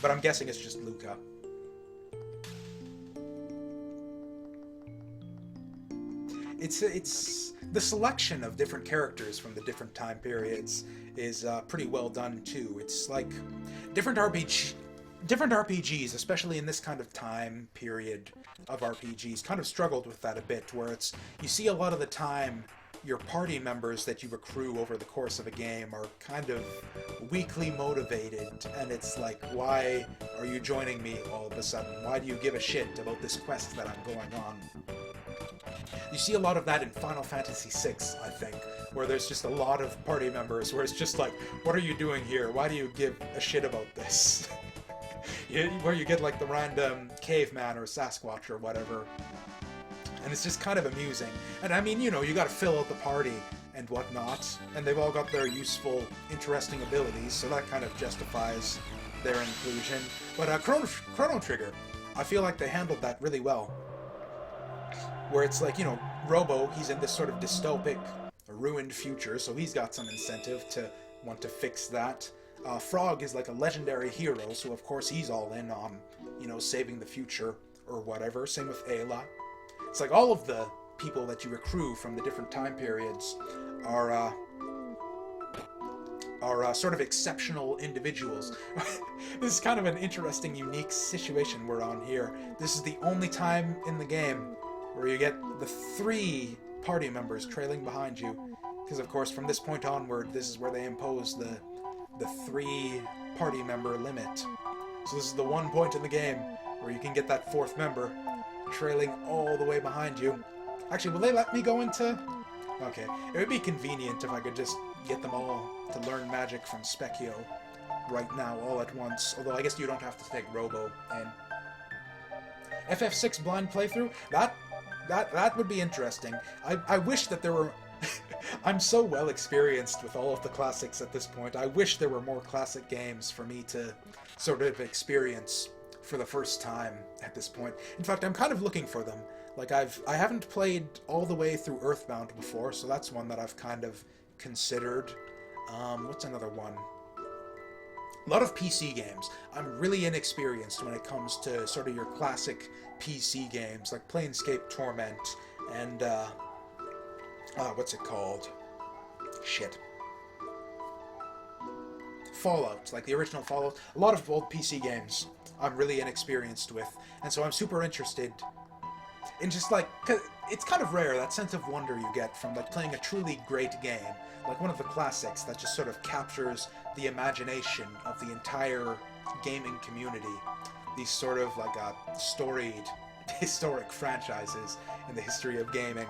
but I'm guessing it's just Luca. It's the selection of different characters from the different time periods is pretty well done too. It's like different RPGs, especially in this kind of time period of RPGs, kind of struggled with that a bit, where it's you see a lot of the time your party members that you accrue over the course of a game are kind of weakly motivated, and it's like, why are you joining me all of a sudden? Why do you give a shit about this quest that I'm going on? You see a lot of that in Final Fantasy VI, I think, where there's just a lot of party members where it's just like, what are you doing here? Why do you give a shit about this? Where you get like the random caveman or Sasquatch or whatever. And it's just kind of amusing. And I mean, you know, you gotta fill out the party and whatnot, and they've all got their useful, interesting abilities, so that kind of justifies their inclusion. But Chrono Trigger, I feel like they handled that really well. Where it's like, you know, Robo, he's in this sort of dystopic, ruined future, so he's got some incentive to want to fix that. Frog is like a legendary hero, so of course he's all in on, you know, saving the future or whatever. Same with Ayla. It's like all of the people that you accrue from the different time periods are sort of exceptional individuals. This is kind of an interesting, unique situation we're on here. This is the only time in the game where you get the 3 party members trailing behind you. Because of course from this point onward, this is where they impose the 3 party member limit. So this is the one point in the game where you can get that 4th member trailing all the way behind you. Actually, will they let me go into... Okay, it would be convenient if I could just get them all to learn magic from Specchio right now, all at once. Although I guess you don't have to take Robo in. FF6 blind playthrough? That would be interesting. I wish that there were... I'm so well experienced with all of the classics at this point. I wish there were more classic games for me to sort of experience for the first time at this point. In fact, I'm kind of looking for them. Like, I haven't played all the way through Earthbound before, so that's one that I've kind of considered. What's another one? A lot of PC games. I'm really inexperienced when it comes to sort of your classic PC games, like Planescape Torment and, what's it called? Shit. Fallout, like the original Fallout. A lot of old PC games I'm really inexperienced with, and so I'm super interested in just like, 'cause it's kind of rare, that sense of wonder you get from like playing a truly great game, like one of the classics that just sort of captures the imagination of the entire gaming community. These sort of like storied, historic franchises in the history of gaming.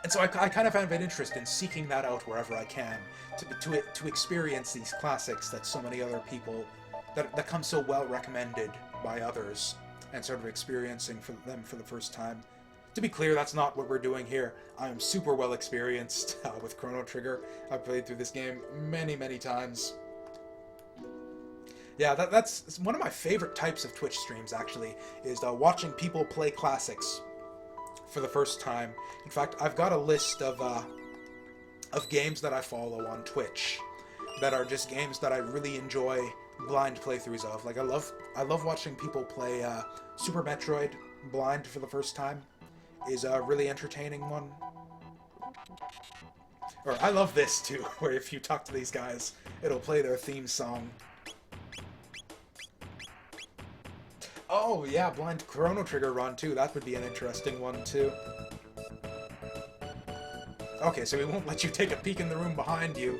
And so I kind of have an interest in seeking that out wherever I can, to experience these classics that so many other people, that come so well recommended by others, and sort of experiencing them for the first time. To be clear, that's not what we're doing here. I'm super well experienced with Chrono Trigger. I've played through this game many, many times. Yeah, that's one of my favorite types of Twitch streams, actually, is watching people play classics for the first time. In fact, I've got a list of games that I follow on Twitch that are just games that I really enjoy blind playthroughs of. Like, I love watching people play Super Metroid blind for the first time. Is a really entertaining one. Or I love this too, where if you talk to these guys, it'll play their theme song. Oh yeah, blind Chrono Trigger run too. That would be an interesting one too. Okay, so he won't let you take a peek in the room behind you.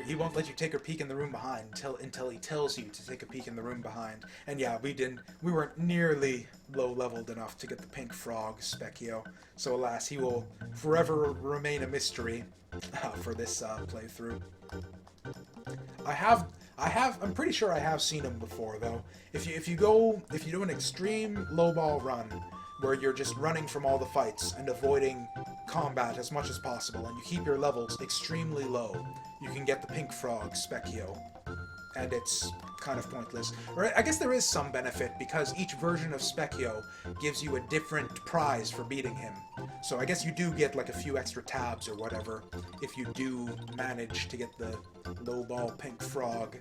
He won't let you take a peek in the room behind until he tells you to take a peek in the room behind. And yeah, we weren't nearly low-leveled enough to get the pink frog, Specchio. So alas, he will forever remain a mystery for this playthrough. I'm pretty sure I have seen him before though. If you do an extreme low-ball run, where you're just running from all the fights and avoiding combat as much as possible, and you keep your levels extremely low, you can get the pink frog, Specchio. and it's kind of pointless. Or I guess there is some benefit, because each version of Specchio gives you a different prize for beating him. So I guess you do get like a few extra tabs or whatever if you do manage to get the lowball pink frog.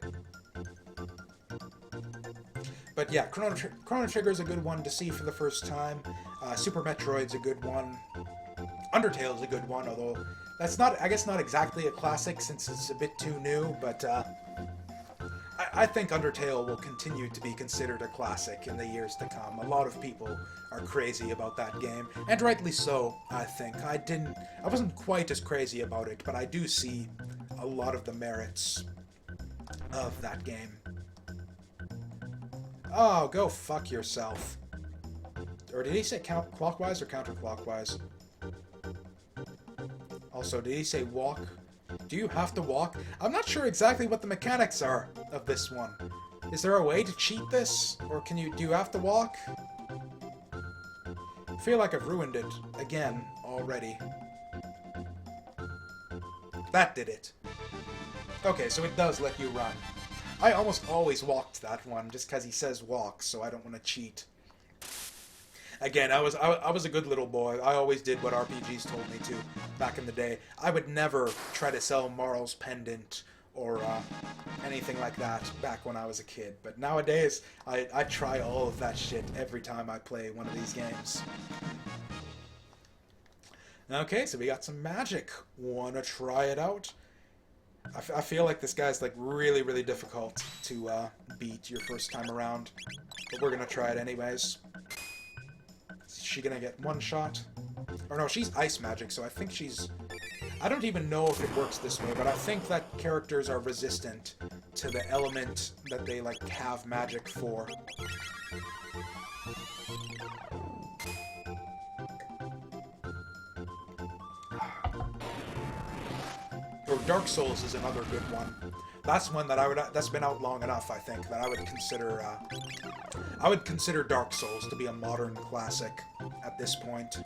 But yeah, Chrono Trigger is a good one to see for the first time. Super Metroid's a good one. Undertale's a good one, although that's not, I guess, not exactly a classic since it's a bit too new, but I think Undertale will continue to be considered a classic in the years to come. A lot of people are crazy about that game, and rightly so, I think. I wasn't quite as crazy about it, but I do see a lot of the merits of that game. Oh, go fuck yourself. Or did he say clockwise or counterclockwise? Also, did he say walk? Do you have to walk? I'm not sure exactly what the mechanics are of this one. Is there a way to cheat this? Or do you have to walk? I feel like I've ruined it again already. That did it. Okay, so it does let you run. I almost always walked that one just because he says walk, so I don't want to cheat. Again, I was a good little boy. I always did what RPGs told me to back in the day. I would never try to sell Marl's pendant or anything like that back when I was a kid. But nowadays, I try all of that shit every time I play one of these games. Okay, so we got some magic. Wanna try it out? I feel like this guy's like really, really difficult to beat your first time around. But we're gonna try it anyways. Is she gonna get one shot? Or no, she's ice magic, so I think she's... I don't even know if it works this way, but I think that characters are resistant to the element that they like have magic for. Or Dark Souls is another good one. That's one that that's been out long enough, I think, that I would consider Dark Souls to be a modern classic at this point.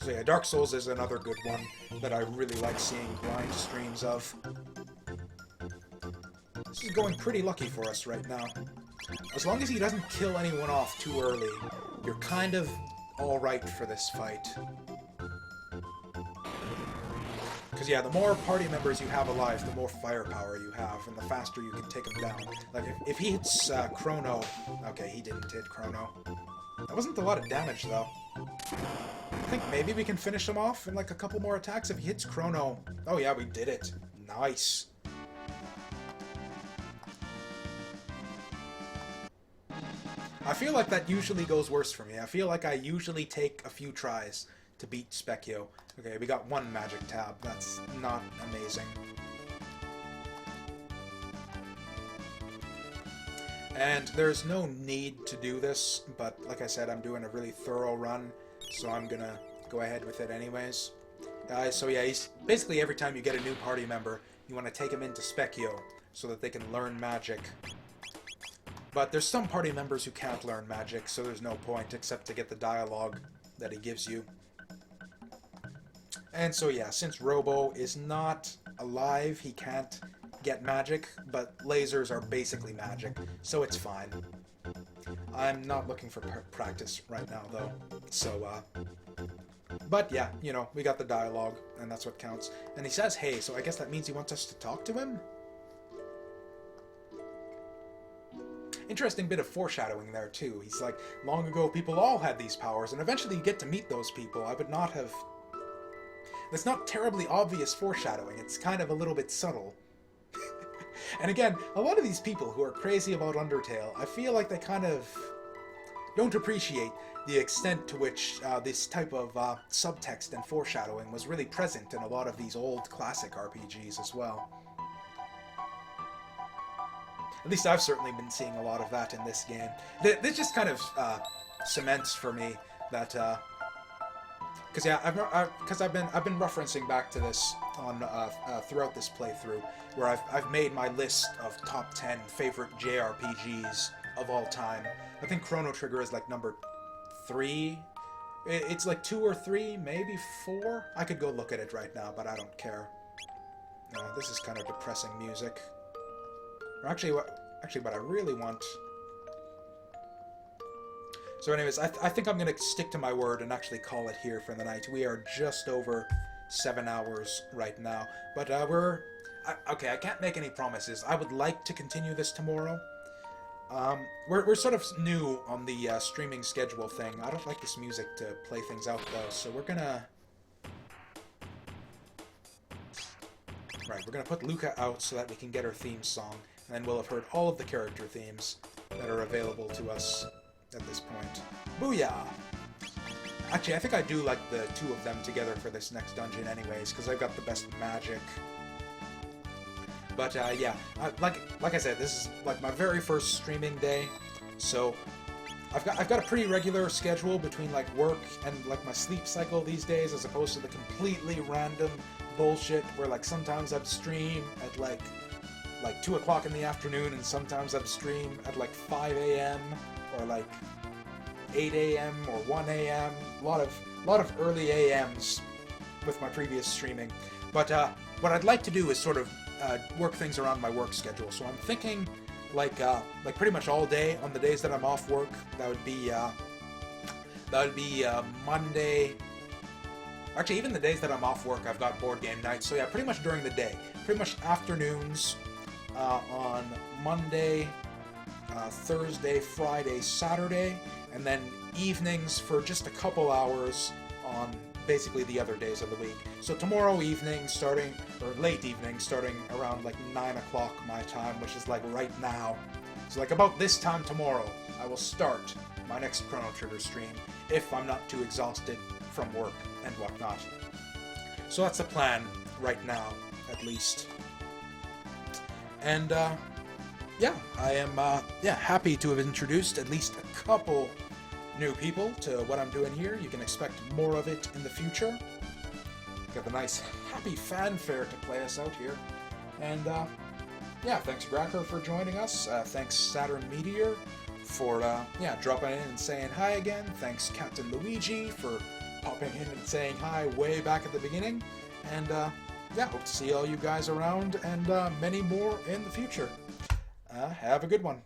So yeah, Dark Souls is another good one that I really like seeing blind streams of. This is going pretty lucky for us right now. As long as he doesn't kill anyone off too early, you're kind of alright for this fight. Because, yeah, the more party members you have alive, the more firepower you have, and the faster you can take them down. Like, if he hits Chrono... Okay, he didn't hit Chrono. That wasn't a lot of damage, though. I think maybe we can finish him off in, like, a couple more attacks if he hits Chrono. Oh, yeah, we did it. Nice. I feel like that usually goes worse for me. I feel like I usually take a few tries to beat Specchio. Okay, we got one magic tab. That's not amazing. And there's no need to do this, but like I said, I'm doing a really thorough run, so I'm gonna go ahead with it anyways. So yeah, basically every time you get a new party member, you want to take them into Specchio so that they can learn magic. But there's some party members who can't learn magic, so there's no point except to get the dialogue that he gives you. And so yeah, since Robo is not alive, he can't get magic, but lasers are basically magic, so it's fine. I'm not looking for practice right now, though, so, but yeah, you know, we got the dialogue, and that's what counts. And he says hey, so I guess that means he wants us to talk to him? Interesting bit of foreshadowing there, too. He's like, long ago people all had these powers, and eventually you get to meet those people. I would not have... That's not terribly obvious foreshadowing. It's kind of a little bit subtle. And again, a lot of these people who are crazy about Undertale, I feel like they kind of don't appreciate the extent to which this type of subtext and foreshadowing was really present in a lot of these old classic RPGs as well. At least I've certainly been seeing a lot of that in this game. This just kind of cements for me that... Because yeah, I've been referencing back to this on throughout this playthrough, where I've made my list of top 10 favorite JRPGs of all time. I think Chrono Trigger is like number 3. It's like 2 or 3, maybe 4. I could go look at it right now, but I don't care. This is kind of depressing music. Or actually, what I really want... So anyways, I think I'm going to stick to my word and actually call it here for the night. We are just over 7 hours right now. But okay, I can't make any promises. I would like to continue this tomorrow. We're sort of new on the streaming schedule thing. I don't like this music to play things out, though, so we're gonna... Right, we're gonna put Luca out so that we can get her theme song, and then we'll have heard all of the character themes that are available to us at this point. Booyah! Actually, I think I do like the two of them together for this next dungeon anyways, because I've got the best magic. But yeah, like I said, this is like my very first streaming day, so I've got a pretty regular schedule between like work and like my sleep cycle these days, as opposed to the completely random bullshit where like sometimes I'd stream at like 2 o'clock in the afternoon, and sometimes I'd stream at like 5 a.m. or like 8 a.m. or 1 a.m. A lot of early a.m.s with my previous streaming. But what I'd like to do is sort of work things around my work schedule. So I'm thinking like pretty much all day on the days that I'm off work. That would be Monday. Actually, even the days that I'm off work, I've got board game nights. So yeah, pretty much during the day. Pretty much afternoons on Monday, Thursday, Friday, Saturday, and then evenings for just a couple hours on basically the other days of the week. So tomorrow evening, late evening, starting around like 9 o'clock my time, which is like right now. So like about this time tomorrow, I will start my next Chrono Trigger stream, if I'm not too exhausted from work and whatnot. So that's the plan right now, at least. And yeah, I am happy to have introduced at least a couple new people to what I'm doing here. You can expect more of it in the future. Got the nice happy fanfare to play us out here. And yeah, thanks Gracker for joining us. Thanks Saturn Meteor for dropping in and saying hi again. Thanks Captain Luigi for popping in and saying hi way back at the beginning. And yeah, hope to see all you guys around and many more in the future. Have a good one.